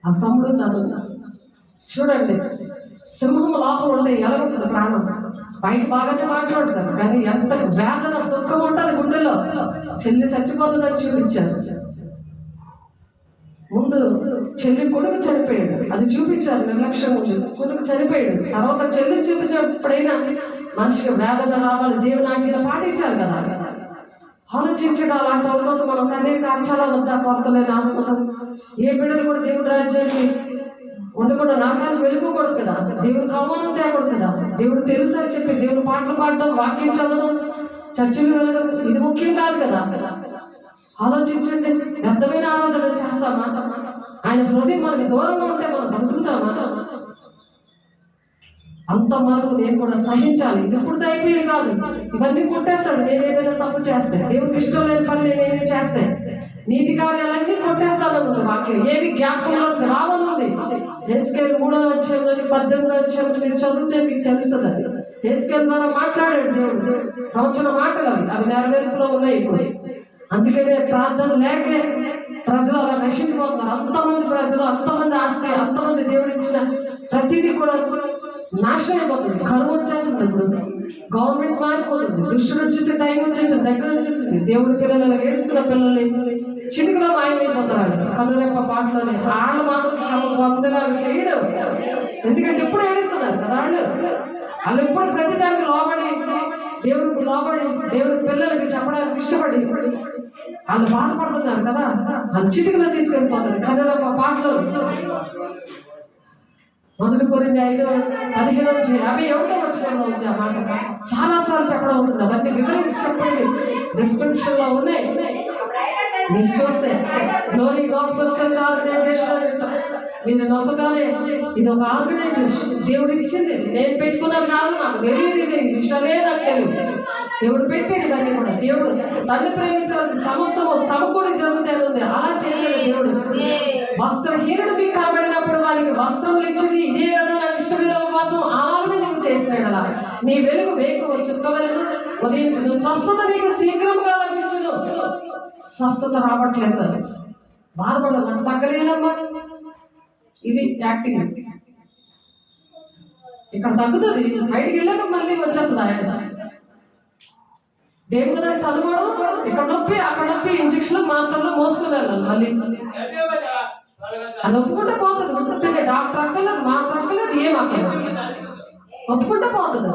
ఆ తమ్ముడు తను చూడండి, సింహం లోపల ఉంటే ఎలా ఉంటుంది ప్రాణం? బయట బాగానే మాట్లాడతారు, కానీ ఎంత వేదన దుఃఖం ఉంటుంది గుండెలో. చెల్లి చచ్చిపోతుందని చూపించారు. ముందు చెల్లి కొడుకు చనిపోయాడు, అది చూపించారు నిర్లక్ష్యం. ఉంది కొడుకు చనిపోయాడు, తర్వాత చెల్లిని చూపించినప్పుడైనా మనిషికి వేదన రావాలి, దేవుని ఆజ్ఞ పాటించాలి కదా. ఆలోచించడం అలాంటి వాళ్ళ కోసం మనం కన్నీరు కాల్చాలా వద్దా? కొరతలేని ఆత్మతో ఏ బిడ్డలు కూడా దేవుడి రాజ్యాన్ని ఉండకుండా నరకానికి వెళ్ళిపోకూడదు కదా, దేవుడికి అవమానం తేకూడదు కదా. దేవుడు తెలుసు అని చెప్పి దేవుని పాటలు పాడడం, వాక్యం చదవడం, చర్చలు వెళ్ళడం ఇది ముఖ్యం కాదు కదా. ఆలోచించండి, వ్యర్థమైన ఆరాధన చేస్తామా? ఆయన హృదయం మనకి దూరంగా ఉంటే మనం బతుకుతామా? అంత వరకు నేను కూడా సహించాలి. ఇప్పుడు అయిపోయేది కాదు, ఇవన్నీ కొట్టేస్తాడు. నేను ఏదైనా తప్పు చేస్తే, దేవుడికి ఇష్టం లేని పని నేనేమి చేస్తే, నీతి కార్యాలన్నీ కొట్టేస్తాను వాక్యం. ఏవి జ్ఞాపకంలో రావాలని హెస్కేల్ 3:18 మీరు చదివితే మీకు తెలుస్తుంది. అది హెస్కేల్ ద్వారా మాట్లాడాడు దేవుడు. ప్రవచన మాటలు అవి నెరవేర్పులో ఉన్నాయి ఇప్పుడు. అందుకనే ప్రార్థన లేకే ప్రజలు అలా నశించిపోతున్నారు. అంతమంది ప్రజలు, అంతమంది ఆస్తి, అంతమంది దేవుడు ఇచ్చిన ప్రతిదీ కూడా నాశనం అయిపోతుంది. కరువు వచ్చేస్తుంది. ఇప్పుడు గవర్నమెంట్ మారిపోతుంది, దుష్టుడు వచ్చేసి టైం వచ్చేసింది, దగ్గర వచ్చేసింది. దేవుడి పిల్లలు ఏడుస్తున్న పిల్లలు చినుకులో మాయమైపోతారు. కనురెప్ప పాటలోనే వాళ్ళు మాత్రం శ్రమ పొందగా చేయడు. ఎందుకంటే ఎప్పుడు ఏడుస్తున్నారు కదా వాళ్ళు ఎప్పుడు ప్రతిదానికి లోబడి దేవుడికి లోబడి దేవుడి పిల్లలకి చెప్పడానికి ఇష్టపడి వాళ్ళు బాధపడుతున్నారు కదా, అది చిటికలో తీసుకెళ్ళిపోతుంది. కనురమ్మ పాటలో 1 కొరింథీ 5:15-51 ఉంది ఆ మాట. చాలా సార్లు చెప్పడం అవుతుంది. అవన్నీ వివరించి చెప్పండి, డిస్క్రిప్షన్ లో ఉన్నాయి. మీరు చూస్తే గ్లోరీ గాస్పెల్ చర్చ్ ఆర్గనైజేషన్ మీరు నమ్మగానే ఇది ఒక ఆర్గనైజేషన్, దేవుడు ఇచ్చింది, నేను పెట్టుకున్నది కాదు, నాకు తెలియదు, ఇది విషయాలే నాకు తెలియదు. దేవుడు పెట్టాడు ఇవన్నీ కూడా. దేవుడు తల్లి ప్రేమించాలని సమస్తము సమకూడి జరుగుతాయి ఉంది. అలా చేశాడు దేవుడు. వస్త్రహీనుడు మీకు కనబడినప్పుడు వానికి వస్త్రములు ఇచ్చింది, ఇదే కదా నాకు ఇష్టమైన ఉపవాసం, అలాగనే నువ్వు చేసినాడు. అలా నీ వెలుగు వేకువ చుక్కవలను ఉదయించును, స్వస్థత నీకు శీఘ్రంగా లభించును. స్వస్థత రావట్లేదు, బాధపడదు, నాకు తగ్గలేదమ్మా. ఇది యాక్టింగ్. ఇక్కడ తగ్గుతుంది, బయటికి వెళ్ళాక మళ్ళీ వచ్చేస్తుంది ఆయాసం. దేవుడు దాన్ని తనుకోవడం, ఇక్కడ నొప్పి అక్కడ నొప్పి, ఇంజక్షన్లు మాత్రలు మోసుకుని వెళ్ళాలి. మళ్ళీ అది ఒప్పుకుంటే పోతుంది. ఒప్పుకుంటే డాక్టర్ అక్కర్లేదు, మాత్రం అక్కర్లేదు, ఏం అక్కర్లేదు, ఒప్పుకుంటే పోతుంది.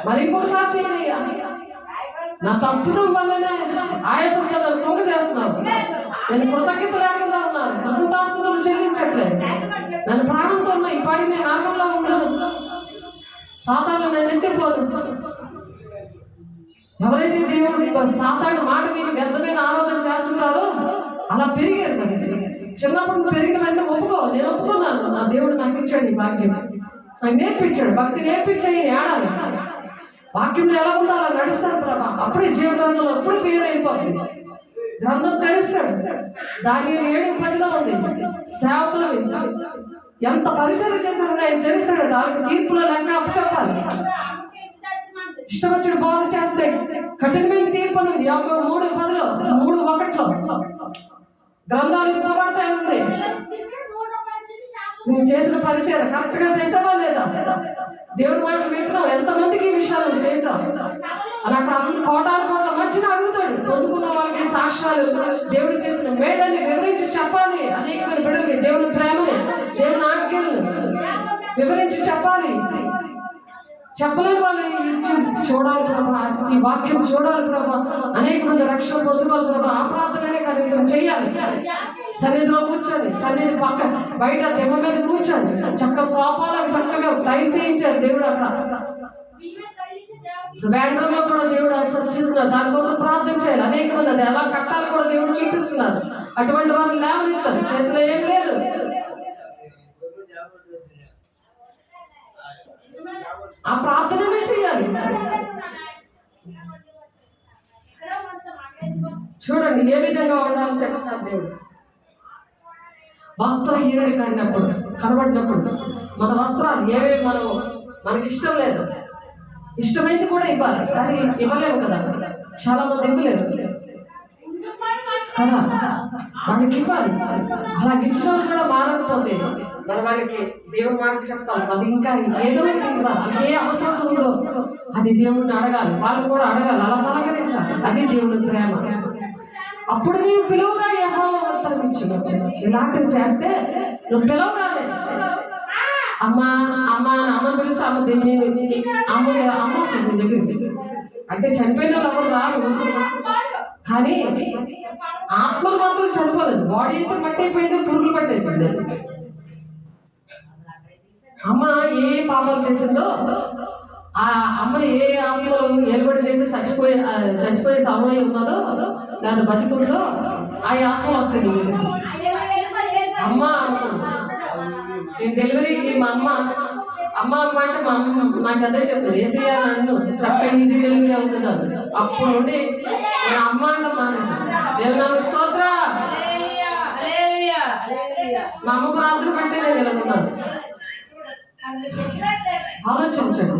మరి ఇంకొకసారి చేయనయ్యా, నా తప్పుదం వల్లనే ఆయాసం కదా పొంగ చేస్తున్నావు, నేను కృతజ్ఞత లేకుండా ఉన్నాను, కృతజ్ఞతాస్తుతులు చెల్లించట్లేదు, నన్ను ప్రాణంతో ఉన్నా, ఈ పాడి నేను నరకంలో ఉన్నాను, సాతాను నేను ఎత్తిపోను. ఎవరైతే దేవుడు సాతాను మాట విని వ్యర్థమైన ఆరాధన చేస్తున్నారో అలా పెరిగారు. మరి చిన్నప్పుడు పెరిగినవన్నీ ఒప్పుకో, నేను ఒప్పుకున్నాను, నా దేవుడు నాకు ఇచ్చాడు ఈ భాగ్యం, నాకు నేర్పించాడు, భక్తి నేర్పించాయి, ఆడాలి. వాక్యంలో ఎలా ఉందో అలా నడుస్తారు ప్రభా. అప్పుడే జీవ గ్రంథంలో అప్పుడే పేరు అయిపోతుంది. గ్రంథం తెరుస్తాడు. దానియేలు 7:10 ఉంది. సేవకులు ఎంత పరిచయం చేశారు ఆయన తెలుస్తాడు. దానికి తీర్పులో లెక్క అప్పచెప్పాలి. ఇష్టం వచ్చిన బాగు చేస్తే కఠినమైన తీర్పు అనేది 3:10 3:1 గ్రంథాలు ఇవ్వబడతాయి ఉంది. నువ్వు చేసిన పరిచయం కరెక్ట్ గా చేసావా లేదా, దేవుడి మాట వింటున్నావు, ఎంతమందికి ఈ విషయాలు చేశావు అని అక్కడ కోటాల మధ్యన అడుగుతాడు. పొందుకున్న వాళ్ళకి సాక్ష్యాలు, దేవుడు చేసిన మేడని వివరించి చెప్పాలి. అనేకమైన బిడ్డలకి దేవుడి ప్రేమని, దేవుని ఆజ్ఞలను వివరించి చెప్పాలి. చెప్పలేని వాళ్ళు చూడాలి ప్రభా, ఈ వాక్యం చూడాలి ప్రభా, అనేక మంది రక్షణ పొందుకోవాలి ప్రభా. ఆ ప్రార్థననే కనీసం చేయాలి. సన్నిధిలో కూర్చొని, సన్నిధి పక్క బయట దెబ్బ మీద కూర్చొని చక్క సోపాలకు చక్కగా టైల్స్ వేయించారు దేవుడు. అక్కడ బ్యాండ్రంలో కూడా దేవుడు చర్చిస్తున్నారు, దానికోసం ప్రార్థన చేయాలి. అనేక మంది అది ఎలా కట్టాలి కూడా దేవుడు చూపిస్తున్నారు. అటువంటి వారిని లేవనెత్తారు, చేతిలో ఏం లేదు. ఆ ప్రార్థననే చేయాలి. చూడండి ఏ విధంగా ఉండాలని చెప్తున్నారు దేవుడు. వస్త్రహీనుడి కనబడినప్పుడు మన వస్త్రాలు ఏవేవి మనకి ఇష్టం లేదు, ఇష్టమైంది కూడా ఇవ్వాలి, కానీ ఇవ్వలేము కదా. చాలా మంది ఇవ్వలేరు కదా, వాడికి ఇవ్వాలి. అలా ఇచ్చిన వాళ్ళు కూడా మారకపోతే మరి వాళ్ళకి దేవుడి మాటకి చెప్పాలి. అది ఇంకా ఏదో ఇవ్వాలి, వాళ్ళకి ఏ అవసరం ఉందో అది దేవుడిని అడగాలి, వాళ్ళు కూడా అడగాలి, అలా పలకరించాలి. అది దేవుడి ప్రేమ. అప్పుడు నీవు పిలువగా యెహోవా ఉత్తరం ఇచ్చిన. ఇలాంటివి చేస్తే నువ్వు పిలవగానే అమ్మ పిలిస్తే అమ్మ అమ్మ వస్తుంది నీ దగ్గరికి. అంటే చనిపోయిన వాళ్ళు ఎవరు రారు, కానీ ఆత్మలు మాత్రం చనిపోలేదు. బాడీ అయితే మట్టి అయిపోయిందో పురుగులు పట్టేసింది. అమ్మ ఏ పాపాలు చేసిందో ఆ అమ్మని ఏ ఆత్మలు ఏర్పాటు చేసి చచ్చిపోయే సమయం ఉన్నదో లేదా బతికుందో ఆ ఆత్మలు వస్తాయి నీ దగ్గర. అమ్మ నేను డెలివరీకి మా అమ్మ అంటే మా అమ్మ నాకు అదే చెప్తుంది, ఏసయ్య నన్ను చక్కగా ఈజీ డెలివరీ అవుతున్నాను. అప్పుడు నుండి నేను అమ్మ అంటే మానేసాను. దేవుని స్తోత్ర. మా అమ్మ ప్రార్థన బట్టే నేను నిలబడ్డాను. ఆలోచించండి,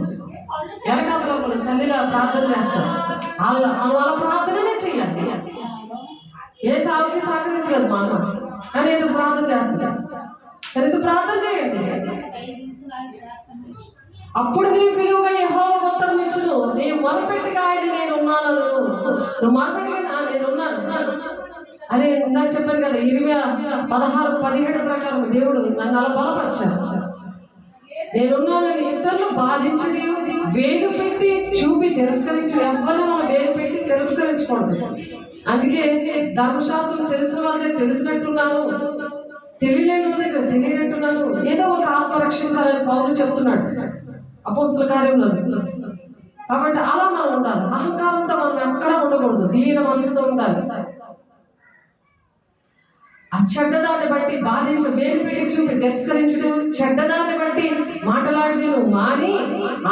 వెనకాల తల్లిలా ప్రార్థన చేస్తారు, వాళ్ళ ప్రార్థననే చెయ్యాలి. ఏ సాగుకి సహకరించలేదు మా అమ్మ, కానీ ఏదో ప్రార్థన చేస్తారు. కలిసి ప్రార్థన చేయండి. అప్పుడు నీవు పిలువగా యెహోవా ఉత్తరం ఇచ్చును. నీవు మొరపెట్టిగా ఆయన నేనున్నాను, నువ్వు మొరపెట్టిగా నేనున్నాను అని ఇందాక చెప్పాను కదా. 16:17 ప్రకారం దేవుడు నన్ను అలా బలపరిచాడు. నేనున్నానని ఇతరులు బాధించుడి, వేలు పెట్టి చూపి తిరస్కరించుడు. ఎవరిని మనం వేలు పెట్టి తిరస్కరించకూడదు. అందుకే ధర్మశాస్త్రం తెలిసిన వాళ్ళ దగ్గర తెలిసినట్టున్నాను, తెలియలేని దగ్గర తెలియనట్టున్నాను, ఏదో ఒక ఆత్మ రక్షించాలని పౌలు చెప్తున్నాడు అపోస్తల కార్యంలో. కాబట్టి అలా మనం ఉండాలి. అహంకారంతో మనం ఎక్కడ ఉండకూడదు, దీన మనసుతో ఉండాలి. ఆ చెడ్డదాన్ని బట్టి బాధించు, వేలు పెట్టి చూపి తిరస్కరించడం, చెడ్డదాన్ని బట్టి మాటలాడను మాని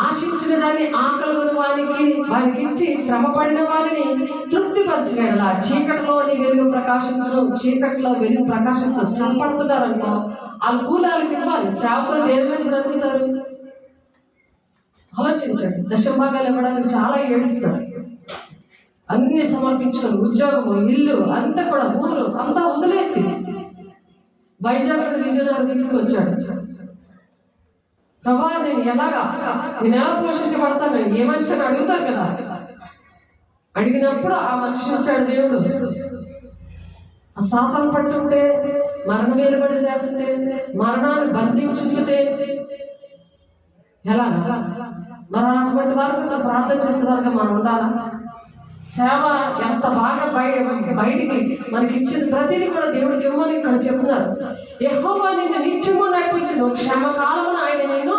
ఆశించిన దాన్ని ఆకలి వారికి ఇచ్చి శ్రమపడిన వారిని తృప్తిపరిచినాడు. ఆ చీకటిలోని వెలుగు ప్రకాశించడం, చీకటిలో వెలుగు ప్రకాశిస్తూ శ్రమపడుతున్నారనుకో, వాళ్ళ కూలాలకు ఇవ్వాలి. సేవకులు వేరు మీద బ్రతుకుతారు. ఆలోచించండి, దశభాగాలు ఇవ్వడానికి చాలా ఏడుస్తారు. అన్ని సమర్పించుకొని ఉద్యోగము, ఇల్లు అంతా కూడా, ఊరు అంతా వదిలేసి వైజాగ్ విజయనగరం తీసుకొచ్చాడు. ప్రభా నేను ఎలా పోషించబడతాను, ఏ మనిషిని అడుగుతారు కదా. అడిగినప్పుడు ఆ మనిషి వచ్చాడు దేవుడు. ఆ సాతాను పట్టుంటే, మరణ వేలుబడి చేస్తుంటే, మరణాన్ని బంధించుంచితే ఎలా? మరి అటువంటి వారికి అసలు ప్రార్థన చేసేవారుగా మనం ఉండాలా? సేవ ఎంత బాగా బయటికి మనకి ఇచ్చింది ప్రతిదీ కూడా దేవుడికి ఇవ్వమని ఇక్కడ చెప్తున్నారు. యెహోవా నిన్ను నిత్యము నడిపించును, క్షేమకాలమున ఆయన నిన్ను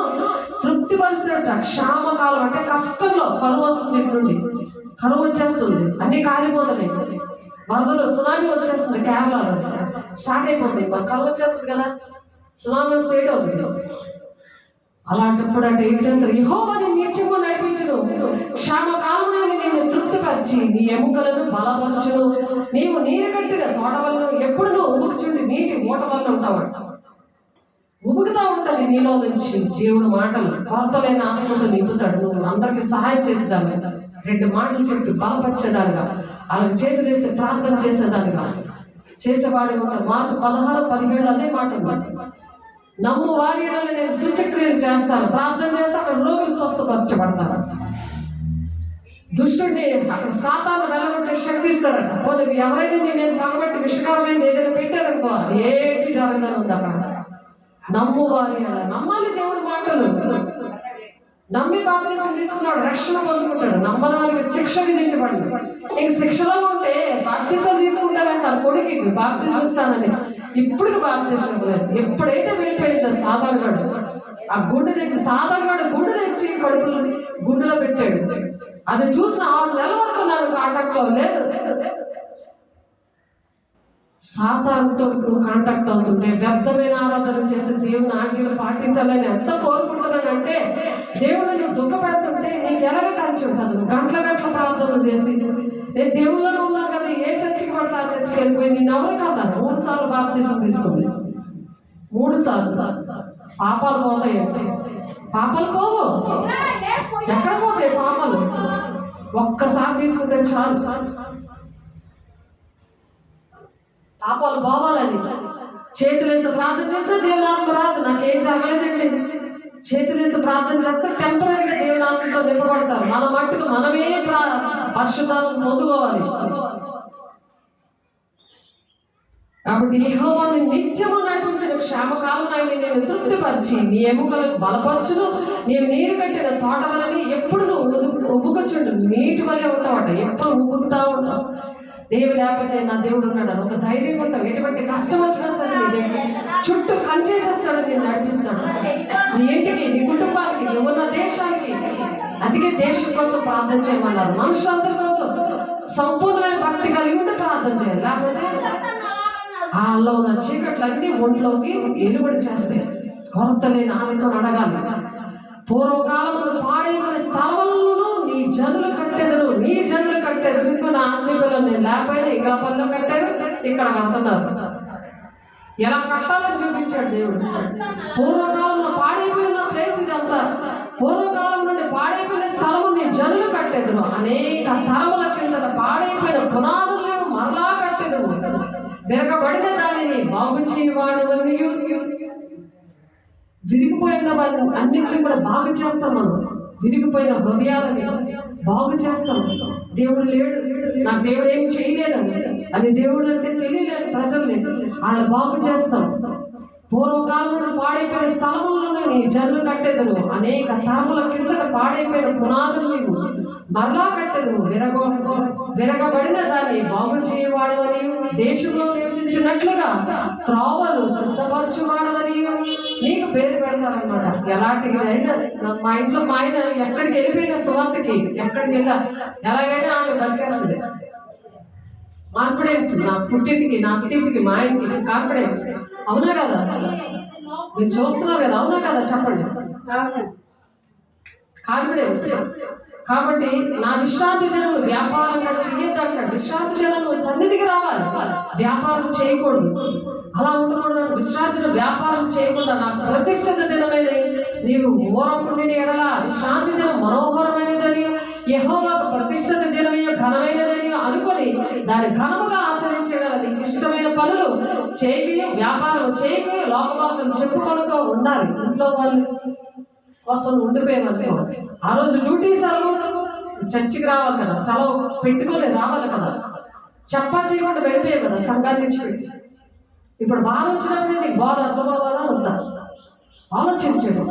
తృప్తిపరుస్తున్నట్ట. క్షేమకాలం అంటే కష్టంలో కరువు వస్తుంది, నుండి కరువు వచ్చేస్తుంది, అన్ని కాలిపోతున్నాయి, వరదలు సునామీ వచ్చేస్తుంది, కేరళలో స్టార్ట్ అయిపోతుంది, మరి కరువు వచ్చేస్తుంది కదా, సునామీ స్టేట్ అవుతుంది. అలాంటప్పుడు అంటే ఏం చేస్తారు? యెహోవా నిన్ను నిత్యము నడిపించును, క్షేమకాలమున నిన్ను తృప్తిపరిచి నీ ఎముకలను బలపరచును. నీవు నీరు కట్టిన తోట వల్ల ఎప్పుడు నువ్వు ఉబుకుచుండి నీటి మూట వల్ల ఉంటావంట. ఉబుకుతా ఉంటుంది నీలో నుంచి దేవుడు మాటలు, కొరతలైన ఆత్మతో నింపుతాడు. నువ్వు అందరికి సహాయం చేసేదాన్ని, 2 మాటలు చెప్పి బలపరిచేదానిగా, వాళ్ళకి చేతులు వేసి ప్రార్థన చేసేదానిగా చేసేవాడు. మార్కు 16:17 అదే మాట ఉంది. నమ్ము వారి ఎడల నేను సూచక్రియలు చేస్తాను, ప్రార్థన చేస్తే అక్కడ రోగులు స్వస్థపరచబడతారు. దుష్టుడిని అక్కడ సాతాను వెళ్ళగొట్టే శక్తి ఇస్తాడట. పోతే ఎవరైనా నేను పగబట్టి విషకరమైన ఏదైనా పెట్టారనుకో, ఏటి జరగదని ఉంది అక్కడ. నమ్ము వారి ఎడల, నమ్మాలి దేవుడి మాటలు. నమ్మి బాప్తిసం తీసుకున్నాడు, రక్షణ పొందుకుంటాడు. నమ్మని వారికి శిక్ష విధించబడింది. ఇంక శిక్షలో ఉంటే బాప్తిసం తీసుకుంటారని తన కొడుకు బాప్తిసం ఇస్తానని ఇప్పుడు బాప్తిసం లేదు. ఎప్పుడైతే వెళ్ళిపోయిందో సాధారణగాడు ఆ గుండె తెచ్చి, సాధారణగాడు గుండె తెచ్చి కడుపులో గుండెలో పెట్టాడు. అది చూసిన 6 నెలల వరకు నాకు కాంటాక్ట్ లో లేదు. సాతానుతో నువ్వు కాంటాక్ట్ అవుతుంటే వ్యర్థమైన ఆరాధన చేసి దేవుని ఆజ్ఞలు పాటించాలని ఎంత కోరుకుంటున్నానంటే, దేవుని నువ్వు దుఃఖపెడుతుంటే నీకు ఎలాగ కలిసి ఉంటుంది. గంటల ప్రార్థనలు చేసి నేను దేవుళ్ళలో ఉన్నాను కదా, ఏ చర్చికి పడితే ఆ చర్చికి వెళ్ళిపోయి నిన్ను ఎవరు కదా 3 సార్లు బాప్తిసం తీసుకుంది. 3 సార్లు పాపాలు పోతాయి అంటే పాపాలు పోవు. ఎక్కడ పోతాయి పాపాలు? ఒక్కసారి తీసుకుంటే చాలు. పాపాలు పోవాలని చేతులేసి ప్రార్థన చేస్తే దేవునాత్మ రాదు. నాకేం జరగలేదండి, చేతులేసి ప్రార్థన చేస్తే టెంపరీగా దేవునాత్మతో నింపబడతారు. మన మట్టుకు మనమే పరిశుద్ధాలను పొందుకోవాలి. కాబట్టి యెహోవాను నిత్యము నడిపించిన క్షేమకాలం ఆయన నేను తృప్తిపరిచి నీ ఎముకలకు బలపరచును. నీవు నీరు కట్టిన తోట వలని ఎప్పుడు నువ్వు ఉబ్బుకొచ్చుండు, నీటి వలె ఉంటావట. ఎప్పుడు ఉబ్బుకుతా ఉంటావు. దేవుడు లేకపోతే నా దేవుడు ఉన్నాడు ఒక ధైర్యం ఉంటావు. ఎటువంటి కష్టం వచ్చినా సరే నీ దేవుడు చుట్టూ కంచేసేస్తాడు, నేను నడిపిస్తాడు. నీ ఇంటికి, నీ కుటుంబానికి, ఉన్న దేశానికి. అందుకే దేశం కోసం ప్రార్థన చేయమన్నారు. మనుషులందరి కోసం సంపూర్ణమైన భక్తి కలిగి ఉంటే ప్రార్థన చేయాలి. లేకపోతే వాళ్ళలో ఉన్న చీకట్లన్నీ ఒంట్లోకి ఎలుబడి చేస్తాయి. కొరత లేని ఆలయం అడగాలి. పూర్వకాలంలో పాడైన స్థలములను నీ జనులు కట్టెదరు, నీ జనులు కట్టెదరు. ఇంకో నా ఆత్మీయులు నేను లేకపోయినా ఇక్కడ పనిలో కట్టారు, ఇక్కడ కడుతున్నారు. ఎలా కట్టాలని చూపించాడు దేవుడు. పూర్వకాలంలో పాడైపోయిన ప్లేస్ ఇదంతా. పూర్వకాలం నుండి పాడైపోయిన స్థలము నీ జనులు కట్టెదరు. అనేక తరముల కింద పాడైపోయిన పునాదులు మరలా కట్టెదరు. విరగబడిన దానిని బాగు చేయవాడు. విరిగిపోయిన వారిని అన్నింటినీ కూడా బాగు చేస్తాం. మనం విరిగిపోయిన హృదయాలని బాగు చేస్తాం. దేవుడు లేడు, నాకు దేవుడు ఏం చేయలేదని అని దేవుడు అంటే తెలియలేదు ప్రజలు లేదు, వాళ్ళని బాగు చేస్తాం. పూర్వకాలంలో పాడైపోయిన స్థలములను నీ జనులు కట్టెదరు. అనేక తరముల కిందట పాడైపోయిన పునాదులు నీవు మరలా కట్టెదరు. విరగబడిన దాన్ని బాగు చేయవాడవని, దేశంలో నివసించినట్లుగా త్రోవలు సిద్ధపరచువాడవని నీకు పేరు పెడతారనమాట. ఎలాంటిదైనా మా ఇంట్లో మా ఆయన ఎక్కడికి వెళ్ళిపోయిన సువార్తకి ఎక్కడికి వెళ్ళా ఎలాగైనా ఆమె బతికేస్తుంది. కాన్ఫిడెన్స్, నా పుట్టింటికి నా అత్తింటికి మా ఆయనకి కాన్ఫిడెన్స్. అవునా కదా? మీరు చూస్తున్నారు కదా, అవునా కదా? చెప్పండి. కాన్ఫిడెన్స్. కాబట్టి నా విశ్రాంతి దినం వ్యాపారంగా చెయ్యొద్దంట. విశ్రాంతి దినం సన్నిధికి రావాలి, వ్యాపారం చేయకూడదు. అలా ఉండకూడదు. విశ్రాంతిని వ్యాపారం చేయకుండా నాకు ప్రతిష్ఠిత దినమైన నీవు ఊరకుండిన ఎడల విశ్రాంతి దినం మనోహరమైనదని, యెహోవాకు ప్రతిష్ఠిత దినమే ఘనమైనదని అనుకొని దాన్ని ఘనముగా ఆచరించడం, నీకు ఇష్టమైన పనులు చేయకి, వ్యాపారం చేయకి, లోకవార్తలు చెప్పుకొనుకో ఉండాలి. ఇంట్లో వాళ్ళు కోసం ఉండిపోయేవాళ్ళు. ఆ రోజు డ్యూటీ సెలవు, చర్చికి రావాలి కదా, సెలవు పెట్టుకొని రావాలి కదా, చెప్పా చేయకుండా వెళ్ళిపోయావు కదా సంఘాన్ని నుంచి పెట్టి. ఇప్పుడు బాధ వచ్చినప్పుడు నీకు బాధ అర్థం అవ్వాలా వద్దా? ఆలోచించండి.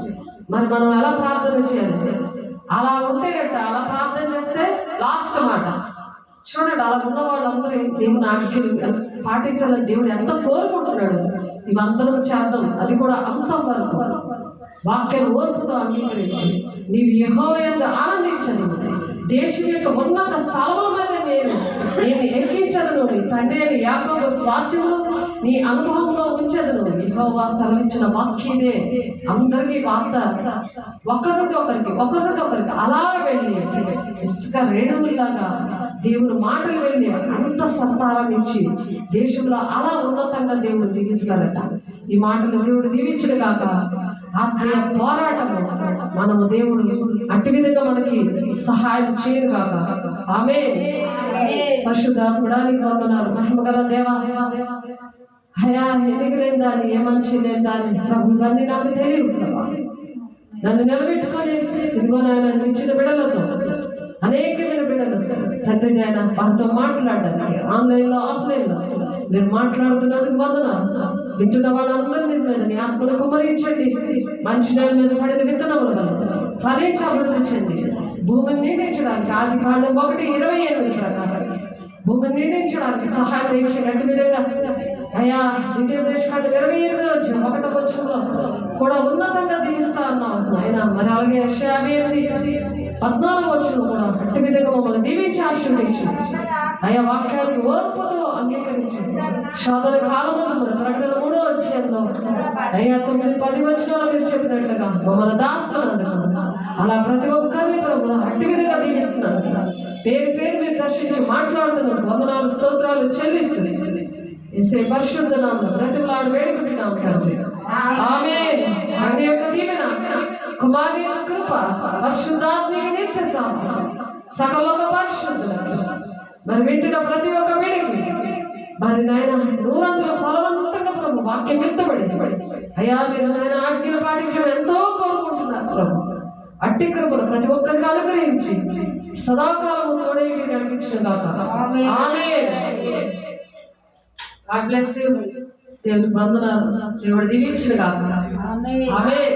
మరి మనం ఎలా ప్రార్థన చేయాలి? అలా ఉంటేనట్ట, అలా ప్రార్థన చేస్తే లాస్ట్ మాట చూడండి. అలా ఉన్న వాళ్ళందరూ దేవుని ఆజ్ఞలు పాటించాలని దేవుడు ఎంత కోరుకుంటున్నాడు. ఇవంతరం చేద్దాం, అది కూడా అంత వరకు వాక్యం ఓర్పుతో అంగీకరించి నీవు యెహోవా యందు ఆనందించను. దేశం యొక్క ఉన్నత స్థలముల మీద నేను ఎక్కించదును. నీ తండ్రి అయిన యాకోబు స్వాస్థ్యములు నీ అనుభవంలో ఉంచదును. యెహోవా సెలవిచ్చిన వాక్యదే. అందరికీ వార్త ఒకరి ఒకరికి అలా వెళ్ళి ఇసుక రేణువులాగా దేవుని మాటలు వెళ్ళి అంత సంతానం ఇచ్చి దేశంలో అలా ఉన్నతంగా దేవుడు దీవిస్తాడట. ఈ మాటలు దేవుడు దీవించిన కాక ఆత్మీయ పోరాటము మనము దేవుడు అట్టి విధంగా మనకి సహాయం చేయను కాక. ఆమేన్. పరిశుద్ధాత్ముడా నీకు వందనాలు. మహిమ గల దేవా, హయా ఎన్నిక లేని దాన్ని, ఏ మంచి లేని దాన్ని ప్రభు, ఇవన్నీ నాకు తెలియదు. నన్ను నిలబెట్టుకొని ఇదిగో నాయన ఇచ్చిన బిడ్డలతో, అనేకమైన బిడ్డలు తండ్రి నాయన వారితో మాట్లాడడానికి ఆన్లైన్లో ఆఫ్లైన్లో మీరు మాట్లాడుతున్నందుకు వందనాలు. వింటున్న వాళ్ళందరినీ మీద నీ ఆత్మను కుమరించండి. మంచి నేల మీద పడిన విత్తనములు ఫలించి అభివృద్ధి భూమిని నిండించడానికి ఆదికాండం 1:28 ప్రకారం భూమిని నిండించడానికి సహాయం ఇచ్చినట్టు విధంగా అయ్యా ద్వితీయోపదేశకాండం 28 వచనంలో కూడా ఉన్నతంగా దీవిస్తా అన్నావు ఆయన. మరి అలాగే యెషయా 14 వచనం కూడా అట్టి విధంగా మమ్మల్ని దీవించి ఆశీర్వదించి అయ్యా వాక్యాన్ని ఓర్పుతో అంగీకరించండి. శోధన కాలంలో మరి ప్రకటన 3వ అధ్యాయంలో అయ్యా 9-10 వచనాలు మీరు చెప్పినట్లుగా మమ్మల్ని దాస్తున్నారు. అలా ప్రతి ఒక్కరిని ప్రభు అట్టి విధంగా దీవిస్తున్నారు. పేరు పేరు మీరు దర్శించి మాట్లాడుతున్నారు. వందనాలు స్తోత్రాలు చెల్లిస్తుంది. యేసే పరిశుద్ధ నామములో బ్రతిమలాడి వేడుకుంటున్నాం తండ్రి. ఆమేన్. తండ్రి యొక్క దీవెన, కుమారుని యొక్క కృప, పరిశుద్ధాత్మిక నిత్య సహవాసం సకలోక పరిశుద్ధులకు మరి వింటున్న ప్రతి ఒక్క వీడికి మరి నాయన నూరంతుల ఫలవంతంగా ప్రభు వాక్యం ఎత్తబడింది. అయ్యా మీరు నాయన ఆజ్ఞలు పాటించడం ఎంతో కోరుకుంటున్నారు ప్రభు. అట్టి కృపను ప్రతి ఒక్కరికి అనుగ్రహించి సదాకాలము తోడే నడిపించిన కాక. ఆమేన్. God bless you. దేవుని వందనాలు. దేవుడు దీవించిన కాక. ఆమేన్.